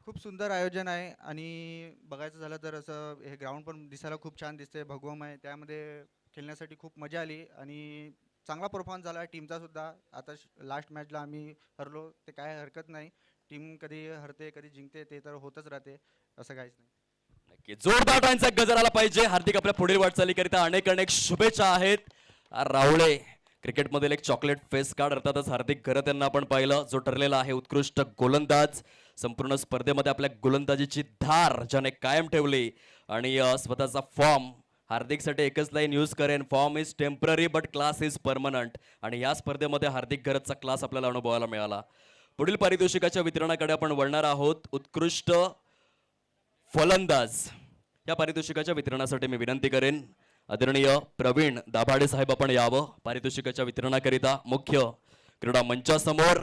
खूप सुंदर आयोजन आहे आणि बघायचं झालं तर असं हे ग्राउंड पण दिसायला खूप छान दिसते, भगवम आहे. त्यामध्ये खेळण्यासाठी खूप मजा आली आणि चांगला परफॉर्मन्स झाला टीमचा सुद्धा. आता लास्ट मॅचला आम्ही हरलो, ते काय हरकत नाही. टीम कधी हरते कधी जिंकते ते तर होतच राहते, असं काहीच नाही. नक्की जोरदार टाळ्यांचा गजर आला पाहिजे. हार्दिक आपल्या पुढील वाटचालीकरिता अनेक अनेक शुभेच्छा आहेत. रावळे क्रिकेटमधील एक चॉकलेट फेस कार्ड अर्थातच हार्दिक घरत यांना आपण पाहिलं, जो ठरलेला आहे उत्कृष्ट गोलंदाज. संपूर्ण स्पर्धेमध्ये आपल्या गोलंदाजीची धार ज्याने कायम ठेवली आणि स्वतःचा फॉर्म. हार्दिकसाठी एकच लाईन यूज करेन, form is temporary but class is permanent. आणि या स्पर्धेमध्ये हार्दिक घरतचा क्लास आपल्याला अनुभवायला मिळाला. पुढील पारितोषिकाच्या वितरणाकडे आपण वळणार आहोत. उत्कृष्ट फलंदाज या पारितोषिकाच्या वितरणासाठी मी विनंती करेन आदरणीय प्रवीण दाभाडे साहेब आपण यावं पारितोषिकाच्या वितरणाकरिता मुख्य क्रीडा मंचासमोर.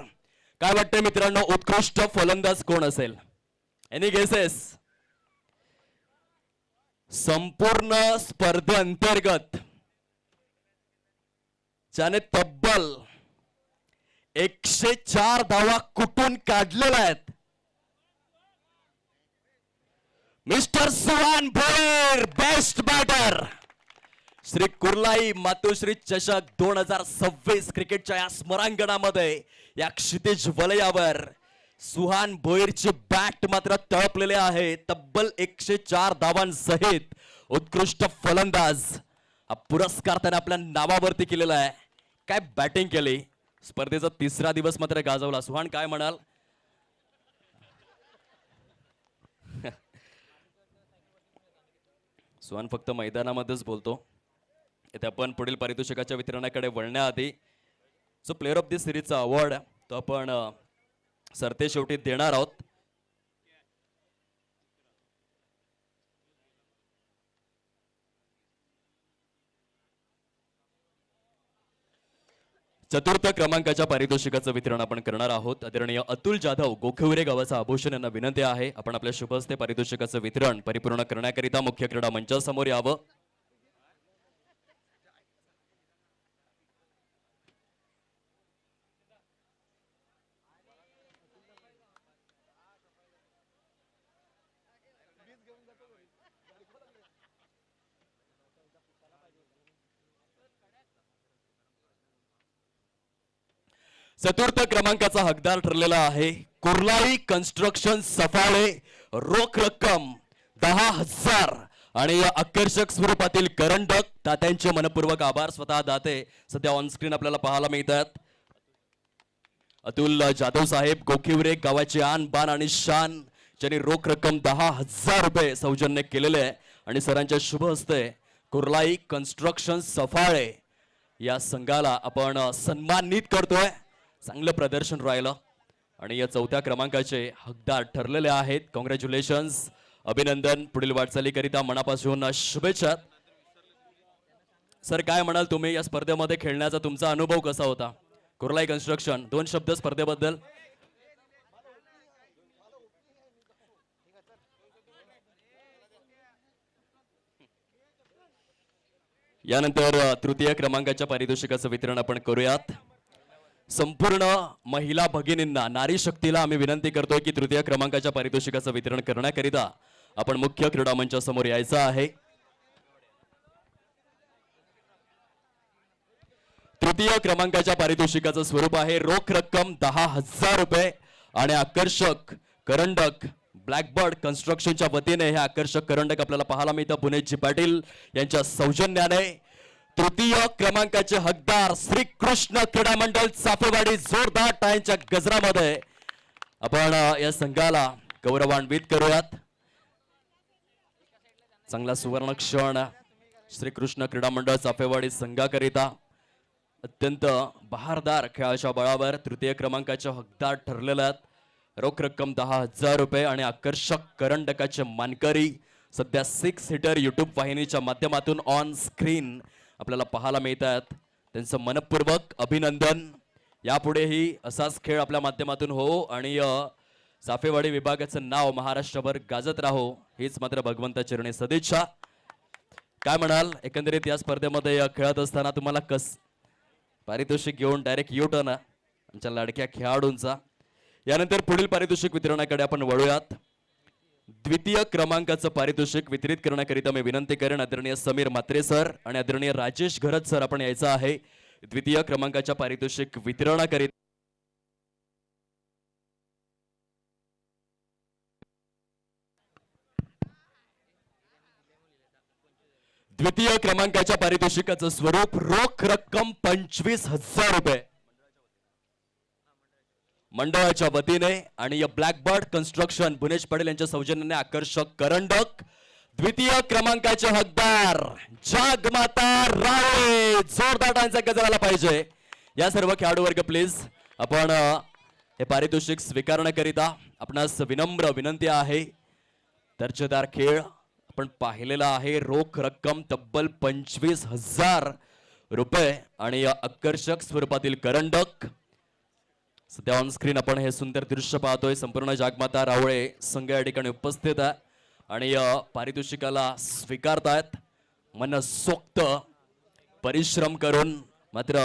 काय वाटतंय मित्रांनो, उत्कृष्ट फलंदाज कोण असेल? Any guesses? संपूर्ण स्पर्धेअंतर्गत ज्याने तब्बल 104 धावा कुठून काढलेल्या आहेत, मिस्टर सुहान भोईर, बेस्ट बॅटर. श्री कुर्लाई मातोश्री चषक 2026 क्रिकेटच्या या स्मरांगणामध्ये या क्षितिज वलयावर सुहान भोईरची बॅट मात्र तळपलेले आहे. तब्बल 104 धावांसहित उत्कृष्ट फलंदाज हा पुरस्कार त्याने आपल्या नावावरती केलेला आहे. काय बॅटिंग केली. स्पर्धेचा तिसरा दिवस मात्र गाजवला. सुहान काय म्हणाल? सुहान फक्त मैदानामध्येच बोलतो. येथे आपण पुढील पारितोषिकाच्या वितरणाकडे वळण्याआधी जो प्लेअर ऑफ द सिरीजचा अवॉर्ड तो आपण सरते शेवटी देणार आहोत. चतुर्थ क्रमांकाच्या पारितोषिकाचं वितरण आपण करणार आहोत. आदरणीय अतुल जाधव गोखिवरे गावाचा आभूषण यांना विनंती आहे आपण आपल्या शुभ हस्ते पारितोषिकाचं वितरण परिपूर्ण करण्याकरिता मुख्य क्रीडा मंचासमोर यावं. चतुर्थ क्रमांकाचा हकदार ठरलेला आहे कुर्लाई कन्स्ट्रक्शन सफाळे. रोख रक्कम 10,000 आणि या आकर्षक स्वरूपातील करंडक. दात्यांचे मनपूर्वक आभार. स्वतः दाते सध्या ऑन स्क्रीन आपल्याला पाहायला मिळतात. अतुल जाधव साहेब गोखिवरे गावाची आन बान आणि शान ज्यांनी रोख रक्कम 10,000 रुपये सौजन्य केलेले आहे आणि सरांच्या शुभ हस्ते कुर्लाई कन्स्ट्रक्शन सफाळे या संघाला आपण सन्मानित करतोय. चांगलं प्रदर्शन राहिलं आणि या चौथ्या क्रमांकाचे हकदार ठरलेले आहेत. कॉंग्रॅच्युलेशन्स, अभिनंदन. पुढील वाटचालीकरिता मनापासून शुभेच्छा. सर काय म्हणाल तुम्ही या स्पर्धेमध्ये खेळण्याचा तुमचा अनुभव कसा होता? कुर्लाई कन्स्ट्रक्शन, 2 शब्द स्पर्धेबद्दल. यानंतर तृतीय क्रमांकाच्या पारितोषिकाचं वितरण आपण करूयात. संपूर्ण महिला भगिनींना, नारी शक्तीला आम्ही विनंती करतोय की तृतीय क्रमांकाच्या पारितोषिकाचं वितरण करण्याकरिता आपण मुख्य क्रीडा मंचासमोर यायचं आहे. तृतीय क्रमांकाच्या पारितोषिकाचं स्वरूप आहे रोख रक्कम 10,000 रुपये आणि आकर्षक करंडक ब्लॅकबर्ड कन्स्ट्रक्शनच्या वतीने हे आकर्षक करंडक आपल्याला पाहायला मिळतं. पुणेजी पाटील यांच्या सौजन्याने तृतीय क्रमांकाचे हकदार श्रीकृष्ण क्रीडा मंडळ चाफेवाडी जोरदार टाळ्यांच्या गजरामध्ये आपण या संघाला गौरवान्वित करूयात. चांगला सुवर्ण क्षण श्रीकृष्ण क्रीडा मंडळ चाफेवाडी संघाकरिता. अत्यंत बहारदार खेळाच्या बळावर तृतीय क्रमांकाचे हकदार ठरलेले आहेत. रोख रक्कम 10,000 रुपये आणि आकर्षक करंडकाचे मानकरी सध्या 6 हिटर युट्यूब वाहिनीच्या माध्यमातून ऑन स्क्रीन आपल्याला पाहायला मिळत आहेत. त्यांचं मनपूर्वक अभिनंदन. यापुढेही असाच खेळ आपल्या माध्यमातून हो आणि चाफेवाडी विभागाचं नाव महाराष्ट्रभर गाजत राहो हीच मात्र भगवंता चरणी सदिच्छा. काय म्हणाल एकंदरीत या स्पर्धेमध्ये खेळत असताना तुम्हाला पारितोषिक घेऊन डायरेक्ट यू टर्न आमच्या लाडक्या खेळाडूंचा. यानंतर पुढील पारितोषिक वितरणाकडे आपण वळूयात. द्वितीय क्रमांकाचं पारितोषिक वितरित करण्याकरिता मी विनंती करेन आदरणीय समीर म्हात्रे सर आणि आदरणीय राजेश घरत सर आपण यायचं आहे द्वितीय क्रमांकाच्या पारितोषिक वितरणाकरिता. द्वितीय क्रमांकाच्या पारितोषिकाचं स्वरूप रोख रक्कम 25,000 रुपये मंडळाच्या वतीने आणि या ब्लॅकबर्ड कन्स्ट्रक्शन बुनेश पटेल यांच्या सौजन्याने आकर्षक करंडक. द्वितीय क्रमांकाचे हकदार जागमाता राळे. जोरदार टाळ्यांचा गजर आला पाहिजे. या सर्व खेळाडू वर्ग प्लीज आपण हे पारितोषिक स्वीकारण्याकरिता आपणास विनम्र विनंती आहे. दर्जेदार खेळ आपण पाहिलेला आहे. रोख रक्कम तब्बल 25,000 रुपये आणि या आकर्षक स्वरूपातील करंडक. सध्या ऑन स्क्रीन आपण हे सुंदर दृश्य पाहतोय. संपूर्ण जागमाता रावळे संघ या ठिकाणी उपस्थित आहे आणि या पारितोषिकाला स्वीकारतायत. मनसोक्त परिश्रम करून मात्र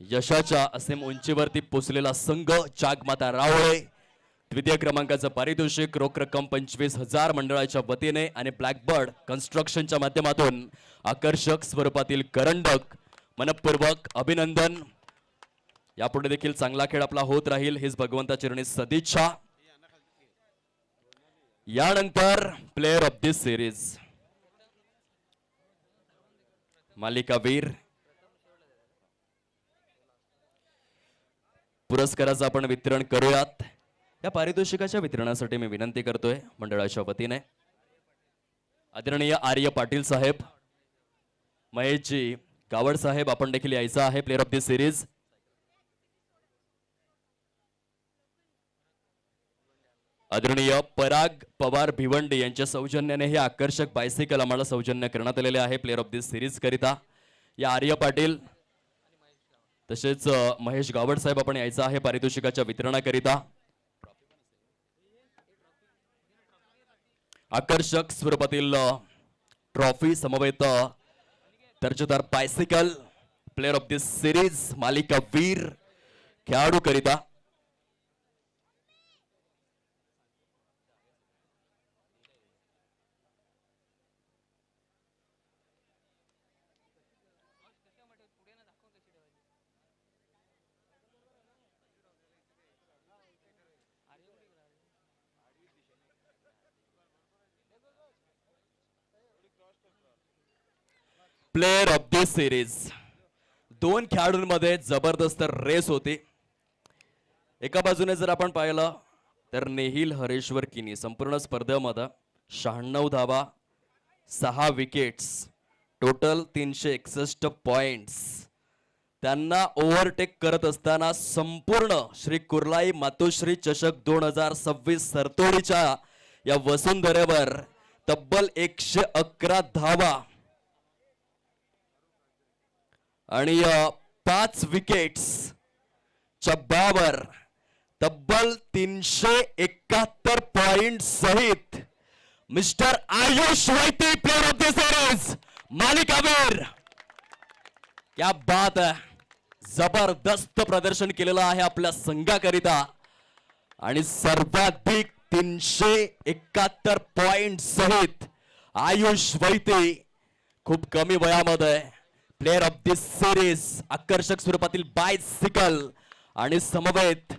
यशाच्या असीम उंचीवरती पोचलेला संघ जागमाता रावळे. द्वितीय क्रमांकाचं पारितोषिक रोख रक्कम 25,000 मंडळाच्या वतीने आणि ब्लॅकबर्ड कन्स्ट्रक्शनच्या माध्यमातून आकर्षक स्वरूपातील करंडक. मनपूर्वक अभिनंदन. यापुढे देखील चांगला खेळ आपला होत राहील हीच भगवंता चरणी सदिच्छा. यानंतर प्लेयर ऑफ दिस सिरीज मालिकावीर पुरस्काराचं आपण वितरण करूयात. या पारितोषिकाच्या वितरणासाठी मी विनंती करतोय मंडळाच्या वतीने आदरणीय आर्य पाटील साहेब, महेशजी गावड साहेब आपण देखील यायचं आहे. प्लेयर ऑफ दिस सिरीज आदरणीय पराग पवार भिवंडी यांच्या सौजन्याने हे आकर्षक बायसिकल आम्हाला सौजन्य करण्यात आलेले आहे प्लेयर ऑफ दिस सिरीज करिता. या आर्य पाटील तसेच महेश गावड साहेब आपण यायचं आहे पारितोषिकाच्या वितरणाकरिता. आकर्षक स्वरूपातील ट्रॉफी समवेत दर्जेदार bicycle player of this series मालिकावीर खेळाडू करिता. प्लेयर ऑफ दिस सिरीज दोन खेळाडूंमध्ये जबरदस्त रेस होती. एका बाजूने जर आपण पाहिलं तर नेहिल हरेश्वर किनी संपूर्ण स्पर्धेमध्ये 96 धावा 6 विकेट्स टोटल 361 पॉइंट्स. त्यांना ओव्हरटेक करत असताना संपूर्ण श्री कुर्लाई मातोश्री चषक 2026 सरतोडीच्या या वसुंधरेवर तब्बल 111 धावा आणि 5 विकेट्स च्या बळावर तब्बल 371 पॉइंट सहित mister Ayush Vaiti player of the series मालिकावीर. क्या बात है. जबरदस्त प्रदर्शन केलेलं आहे आपल्या संघाकरिता आणि सर्वाधिक 371 पॉइंट सहित आयुष वैती खूप कमी वयामध्ये प्लेयर ऑफ दिस सिरीज आकर्षक स्वरूपातील बायसिकल आणि समवेत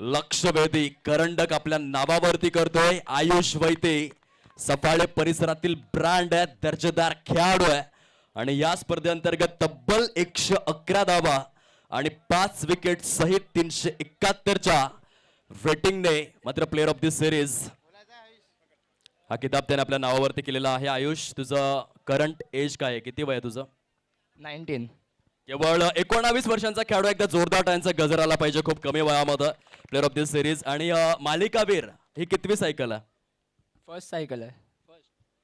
लक्षवेधी करंडक आपल्या नावावरती करतोय आयुष वैते. सफाळे परिसरातील ब्रँड आहे, दर्जेदार खेळाडू आहे आणि या स्पर्धेअंतर्गत तब्बल 111 धावा आणि 5 विकेट सहित 371च्या रेटिंगने मात्र प्लेअर ऑफ द सिरीज हा किताब त्याने आपल्या नावावरती केलेला आहे. आयुष, तुझं करंट एज काय आहे, किती वय आहे तुझं? 19. केवळ 19 वर्षांचा खेळाडू, एकदा जोरदार टाळ्यांचा गजर आला पाहिजे खूप कमी वयामध्ये. प्लेअर ऑफ द सिरीज आणि मालिकावीर ही कितवी सायकल आहे? फर्स्ट सायकल आहे.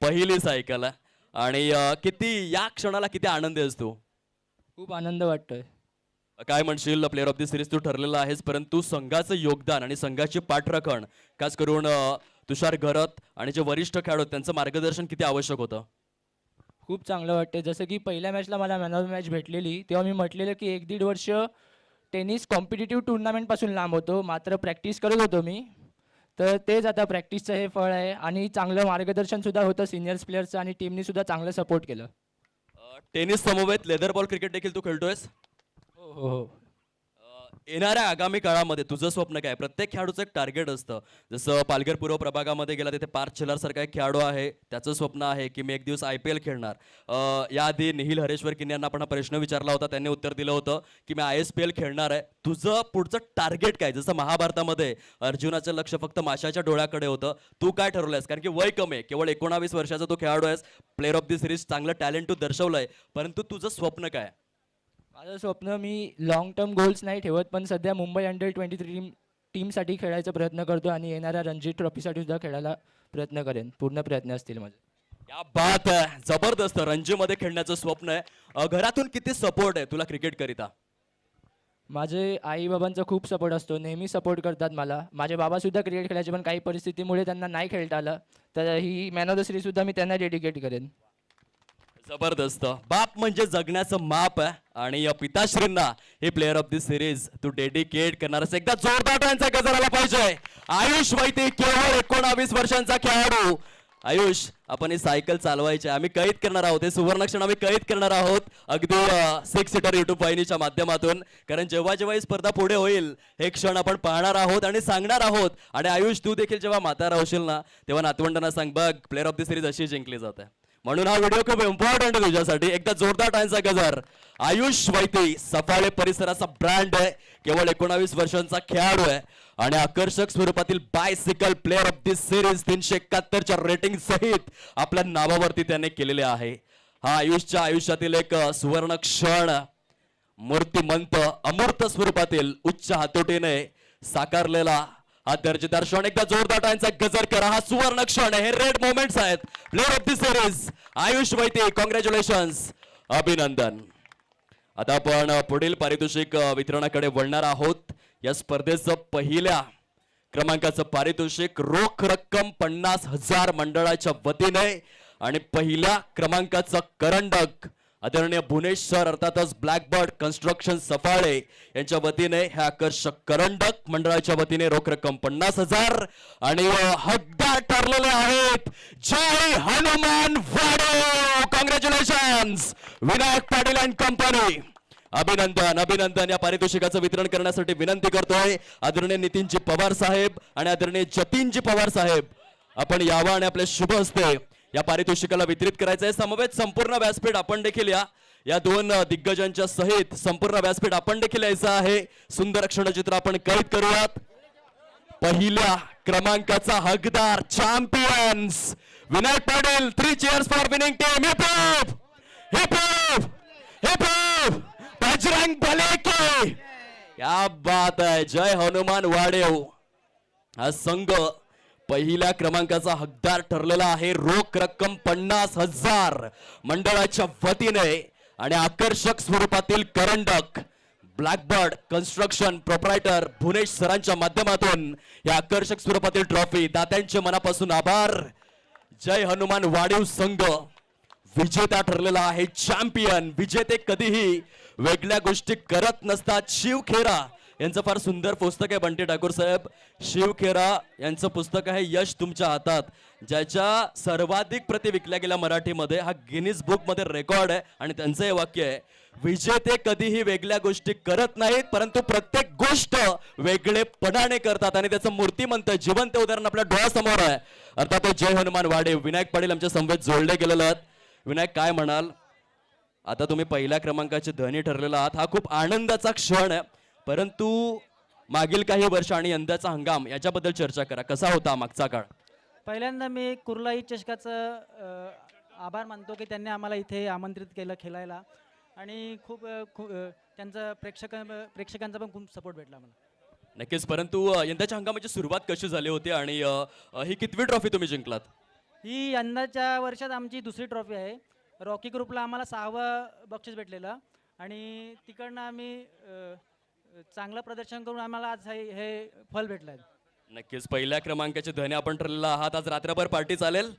पहिली सायकल आहे. आणि किती या क्षणाला किती आनंदी आहेस तू? खूप आनंद वाटतोय. काय म्हणशील, प्लेअर ऑफ द सिरीज तू ठरलेला आहेस, परंतु संघाचं योगदान आणि संघाची पाठराखण खास करून तुषार घरत आणि जे वरिष्ठ खेळाडू आहेत, त्यांचं मार्गदर्शन किती आवश्यक होतं? खूप चांगलं वाटते. जसं की पहिल्या मॅचला मला मॅन ऑफ मॅच भेटलेली, तेव्हा मी म्हटलेलं की 1-1.5 वर्ष टेनिस कॉम्पिटिटिव्ह टुर्नामेंटपासून लांब होतो, मात्र प्रॅक्टिस करत होतो मी. तर तेच आता प्रॅक्टिसचं हे फळ आहे आणि चांगलं मार्गदर्शनसुद्धा होतं सिनियर्स प्लेयर्सचं आणि टीमनीसुद्धा चांगलं सपोर्ट केलं. टेनिस समवेत लेदर बॉल क्रिकेट देखील तू खेळतोयस. हो हो हो. येणाऱ्या आगामी काळामध्ये तुझं स्वप्न काय? प्रत्येक खेळाडूचं एक टार्गेट असतं. जसं पालघर पूर्व प्रभागामध्ये गेला तिथे पार्थ चिल्लार सारखा एक खेळाडू आहे, त्याचं स्वप्न आहे की मी एक दिवस IPL खेळणार. याआधी निखिल हरेश्वर किन यांना आपण हा प्रश्न विचारला होता, त्यांनी उत्तर दिलं होतं की मी ISPL खेळणार आहे. तुझं पुढचं टार्गेट काय? जसं महाभारतामध्ये अर्जुनाचं लक्ष फक्त माशाच्या डोळ्याकडे होतं, तू काय ठरवलंयस? कारण की वय कमी आहे, केवळ 19 वर्षाचा तू खेळाडू आहेस, प्लेअर ऑफ द सिरीज, चांगलं टॅलेंट तू दर्शवलंय, परंतु तुझं स्वप्न काय? माझं स्वप्न, मी लॉंग टर्म गोल्स नाही ठेवत, पण सध्या मुंबई अंडर-23 टीमसाठी खेळायचा प्रयत्न करतो आणि येणाऱ्या रणजी ट्रॉफीसाठी सुद्धा खेळायला प्रयत्न करेन. पूर्ण प्रयत्न असतील माझे. क्या बात आहे, जबरदस्त. रणजीमध्ये खेळण्याचं स्वप्न आहे. घरातून किती सपोर्ट आहे तुला क्रिकेट करिता? माझे आई बाबांचा खूप सपोर्ट असतो, नेहमी सपोर्ट करतात मला. माझे बाबा सुद्धा क्रिकेट खेळायचे, पण काही परिस्थितीमुळे त्यांना नाही खेळता आलं, तर he man of the series सुद्धा मी त्यांना डेडिकेट करेन. जबरदस्त. बाप म्हणजे जगण्याचं माप आहे आणि या पिताश्रींना हे प्लेअर ऑफ द सिरीज तू डेडिकेट करणार आहेस. एकदा जोरदार टाळ्यांचा गजर आला पाहिजे. आयुष वैते, केवळ 19 वर्षांचा खेळाडू. आयुष, आपण ही सायकल चालवायची, आम्ही कैद करणार आहोत, हे सुवर्णक्षण आम्ही कैद करणार आहोत अगदी 6 सीटर युट्यूब वाहिनीच्या माध्यमातून. कारण जेव्हा जेव्हा ही स्पर्धा पुढे होईल हे क्षण आपण पाहणार आहोत आणि सांगणार आहोत. आणि आयुष, तू देखील जेव्हा म्हातारा होशील ना, तेव्हा नातवंडांना सांग, बघ प्लेअर ऑफ द सिरीज अशी जिंकली जाते. म्हणून हा व्हिडिओ खूप इम्पॉर्टंट आहे तुझ्यासाठी. एकदा जोरदार टाळ्यांचा गजर. आयुष वैते सफाळे परिसराचा ब्रँड आहे, केवळ 19 वर्षांचा खेळाडू आहे आणि आकर्षक स्वरूपातील bicycle player of the series 371च्या रेटिंग सहित आपल्या नावावरती त्याने केलेले आहे. हा आयुषच्या आयुष्यातील एक सुवर्ण क्षण, मूर्तिमंत अमूर्त स्वरूपातील उच्च हातोटीने साकारलेला हा दर्जेदार क्षण. एकदा जोरदार टाळ्यांचा गजर करा. हा सुवर्ण क्षण आहे, हे रेड मोमेंट्स आहेत player of the series Ayush Vaite. Congratulations, अभिनंदन. आता आपण पुढील पारितोषिक वितरणाकडे वळणार आहोत. या स्पर्धेचं पहिल्या क्रमांकाचं पारितोषिक रोख रक्कम 50,000 मंडळाच्या वतीने आणि पहिल्या क्रमांकाचं करंडक आदरणीय भुवनेश सर अर्थातच ब्लॅकबर्ड कन्स्ट्रक्शन सफाळे यांच्या वतीने हे आकर्षक करंडक मंडळाच्या वतीने रोख रक्कम 50,000 आणि हकदार ठरलेले आहेत जय हनुमान वाडे. Congratulations Vinayak Patil and company. अभिनंदन, अभिनंदन. या पारितोषिकाचं वितरण करण्यासाठी विनंती करतोय आदरणीय नितीनजी पवार साहेब आणि आदरणीय जतीनजी पवार साहेब, आपण यावं आणि आपल्या शुभ हस्ते या पारितोषिकाला वितरित करायचं आहे. समवेत संपूर्ण व्यासपीठ आपण देखील या दोन दिग्गजांच्या सहित संपूर्ण व्यासपीठ आपण देखील यायचं आहे. सुंदर क्षणचित्र आपण कैद करूयात. पहिल्या क्रमांकाचा हकदार champions Vinayak Patil. 3 cheers for winning team. Heap heap heap heap heap heap. Bajrang भले की क्या बात आहे. जय हनुमान वाडेव. हा संघ पहिल्या क्रमांकाचा हकदार ठरलेला आहे. रोख रक्कम 50,000 मंडळाच्या वतीने आणि आकर्षक स्वरूपातील करंडक ब्लॅकबर्ड कन्स्ट्रक्शन प्रोप्रायटर भुवनेश सरांच्या माध्यमातून या आकर्षक स्वरूपातील ट्रॉफी. दात्यांचे मनापासून आभार. जय हनुमान वाढीव संघ विजेता ठरलेला आहे. चॅम्पियन. विजेते कधीही वेगळ्या गोष्टी करत नसतात. शिव खेरा यांचं फार सुंदर पुस्तक आहे बंटी ठाकूर साहेब. शिव खेरा यांचं पुस्तक आहे यश तुमच्या हातात, ज्याच्या सर्वाधिक प्रती विकल्या गेल्या मराठीमध्ये. हा गिनीज बुक मध्ये रेकॉर्ड आहे आणि त्यांचं हे वाक्य आहे, विजेते कधीही वेगळ्या गोष्टी करत नाहीत, परंतु प्रत्येक गोष्ट वेगळेपणाने करतात आणि त्याचं मूर्तिमंत जिवंत उदाहरण आपल्या डोळ्यासमोर आहे. अर्थात जय हनुमान वाडे विनायक पाटील आमच्या समवेत जोडले गेलेले आहेत. विनायक, काय म्हणाल? आता तुम्ही पहिल्या क्रमांकाचे धनी ठरलेला आहात, हा खूप आनंदाचा क्षण आहे, परंतु मागील काही वर्ष आणि यंदाचा हंगाम याच्याबद्दल चर्चा करा. कसा होता मागचा काळ? पहिल्यांदा मी कुर्लाई चषकाचं आभार मानतो की त्यांनी आम्हाला इथे आमंत्रित केलं खेळायला आणि त्यांचा प्रेक्षकांचा पण खूप सपोर्ट भेटला मला. नक्कीच, परंतु यंदाच्या हंगामाची सुरुवात कशी झाली होती आणि ही कितवी ट्रॉफी तुम्ही जिंकलात? ही यंदाच्या वर्षात आमची दुसरी ट्रॉफी आहे. रॉकी ग्रुपला आम्हाला 6वं बक्षीस भेटलेलं आणि तिकडनं आम्ही चांगलं प्रदर्शन करून आम्हाला आज हे फल भेटलं आहे. नक्कीच, पहिल्या क्रमांकाचे धनी आपण ठरलेला आहात. आज रात्रभर पार्टी चालेल?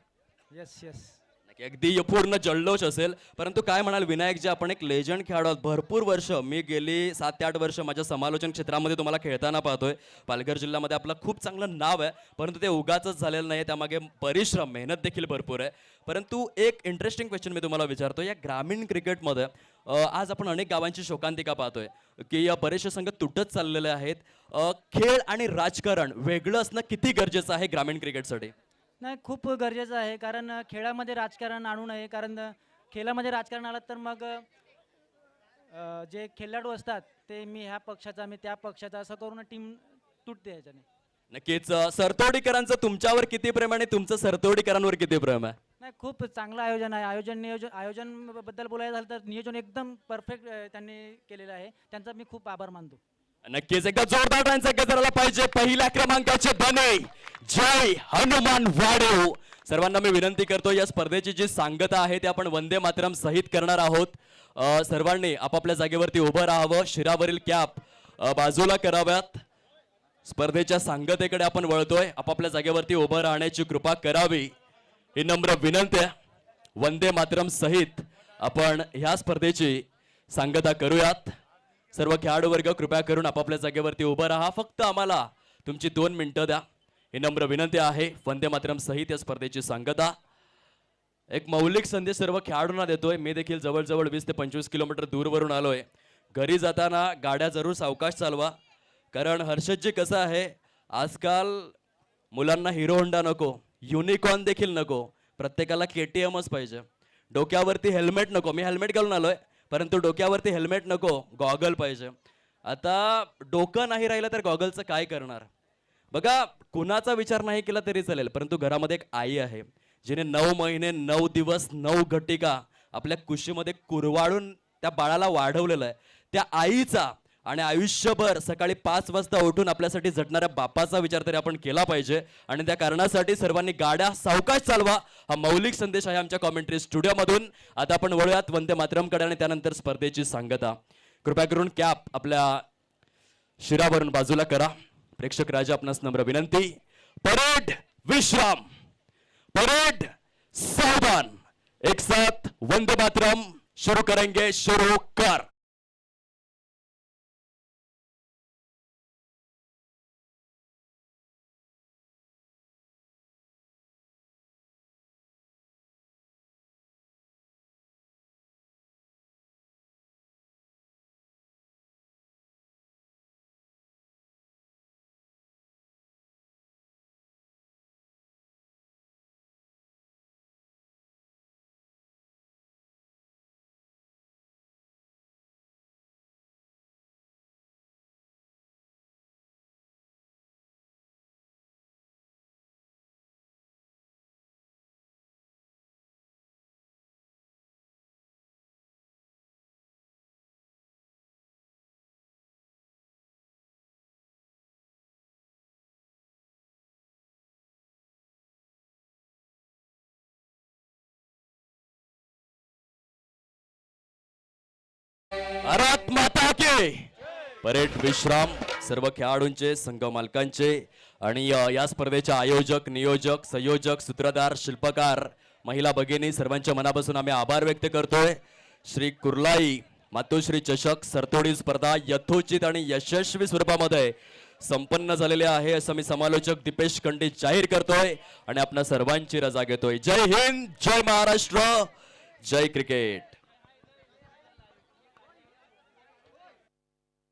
Yes yes. नक्की, अगदी पूर्ण जल्लोष असेल. परंतु काय म्हणाल विनायक, जे आपण एक लेजंड खेळाडू आहोत, भरपूर वर्ष, मी गेली 7 ते 8 वर्ष माझ्या समालोचन क्षेत्रामध्ये तुम्हाला खेळताना पाहतोय. पालघर जिल्ह्यामध्ये आपलं खूप चांगलं नाव आहे, परंतु ते उगाचच झालेलं नाही, त्यामागे परिश्रम मेहनत देखील भरपूर आहे. परंतु एक इंटरेस्टिंग क्वेश्चन मी तुम्हाला विचारतो. या ग्रामीण क्रिकेटमध्ये आज आपण अनेक गावांची शोकांतिका पाहतोय की बरेचसे संघ तुटत चाललेले आहेत. खेळ आणि राजकारण वेगळं असणं किती गरजेचं आहे ग्रामीण क्रिकेटसाठी? नाही, खूप गरजेचं आहे, कारण खेळामध्ये राजकारण आणू नये. कारण खेळामध्ये राजकारण आलं तर मग जे खेळाडू असतात ते मी ह्या पक्षाचा, मी त्या पक्षाचा, असं करून टीम तुटते याच्याने. नक्कीच, सरतोडीकरांचं तुमच्यावर किती प्रेम आणि तुमचं सरतोडीकरांवर किती प्रेम आहे? नाही, खूप चांगलं आयोजन आहे. आयोजन बद्दल बोलायचं झालं तर नियोजन एकदम परफेक्ट त्यांनी केलेलं आहे. त्यांचा मी खूप आभार मानतो. नक्कीच, एकदा जोरदार टाळ्यांचा गजराला पाहिजे. पहिल्या क्रमांकाचे धनी जय हनुमान वाडेव. सर्वांना मी विनंती करतो, या स्पर्धेची जी सांगता आहे ते आपण वंदे मातरम सहित करणार आहोत. सर्वांनी आपापल्या जागेवरती उभं राहावं, शिरावरील कॅप बाजूला कराव्यात. स्पर्धेच्या सांगतेकडे आपण वळतोय, आपापल्या जागेवरती उभं राहण्याची कृपा करावी ही नम्र विनंती आहे. वंदे मातरम सहित आपण ह्या स्पर्धेची सांगता करूयात. सर्व खेळाडू वर्ग कृपया करून आपापल्या जागेवरती उभं राहा. फक्त आम्हाला तुमची 2 मिनिटं द्या ही नम्र विनंती आहे. वंदे मातरम सहित या स्पर्धेची सांगता एक मौलिक संदेश सर्व खेळाडूंना देतोय. मी देखील जवळजवळ 20 ते 25 किलोमीटर दूरवरून आलोय. घरी जाताना गाड्या जरूर सावकाश चालवा, कारण हर्षदजी कसं आहे, आजकाल मुलांना हिरो होंडा नको, युनिकॉर्न देखील नको, प्रत्येकाला KTMच पाहिजे. डोक्यावरती हेल्मेट नको, मी हेल्मेट घालून आलोय, परंतु डोक्यावरती हेल्मेट नको, गॉगल पाहिजे. आता डोकं नाही राहिलं तर गॉगलचं काय करणार? बघा, कुणाचा विचार नाही केला तरी चालेल, परंतु घरामध्ये एक आई आहे जिने 9 महिने 9 दिवस 9 घटिका आपल्या कुशीमध्ये कुरवाळून त्या बाळाला वाढवलेलं आहे. त्या आईचा आणि आयुष्यभर सकाळी 5 वाजता उठून आपल्यासाठी झटणाऱ्या बापाचा विचार तरी आपण केला पाहिजे. आणि त्या कारणासाठी सर्वांनी गाड्या सावकाश चालवा हा मौलिक संदेश आहे आमच्या कॉमेंट्री स्टुडिओमधून. आता आपण वळूयात वंदे मातरमकडे आणि त्यानंतर स्पर्धेची सांगता. कृपया करून कॅप आपल्या शिरावरून बाजूला करा. प्रेक्षक राजा, आपणास नम्र विनंती. परेड विश्राम, परेड सावधान, एक साथ वंदे मातरम शुरू करेंगे. शुरू कर. भारत माता के. परेड विश्राम. सर्व खेळाडूंचे, संघ मालकांचे आणि या स्पर्धेचे आयोजक, नियोजक, संयोजक, सूत्रधार, शिल्पकार, महिला भगिनी सर्वांच्या मनापासून आम्ही आभार व्यक्त करतोय. श्री कुर्लाई मातोश्री चषक सरतोडी स्पर्धा यथोचित आणि यशस्वी स्वरूपामध्ये संपन्न झालेले आहे असं मी समालोचक दीपेश खंडित जाहीर करतोय आणि आपणा सर्वांची रजा घेतोय. जय हिंद, जय महाराष्ट्र, जय क्रिकेट.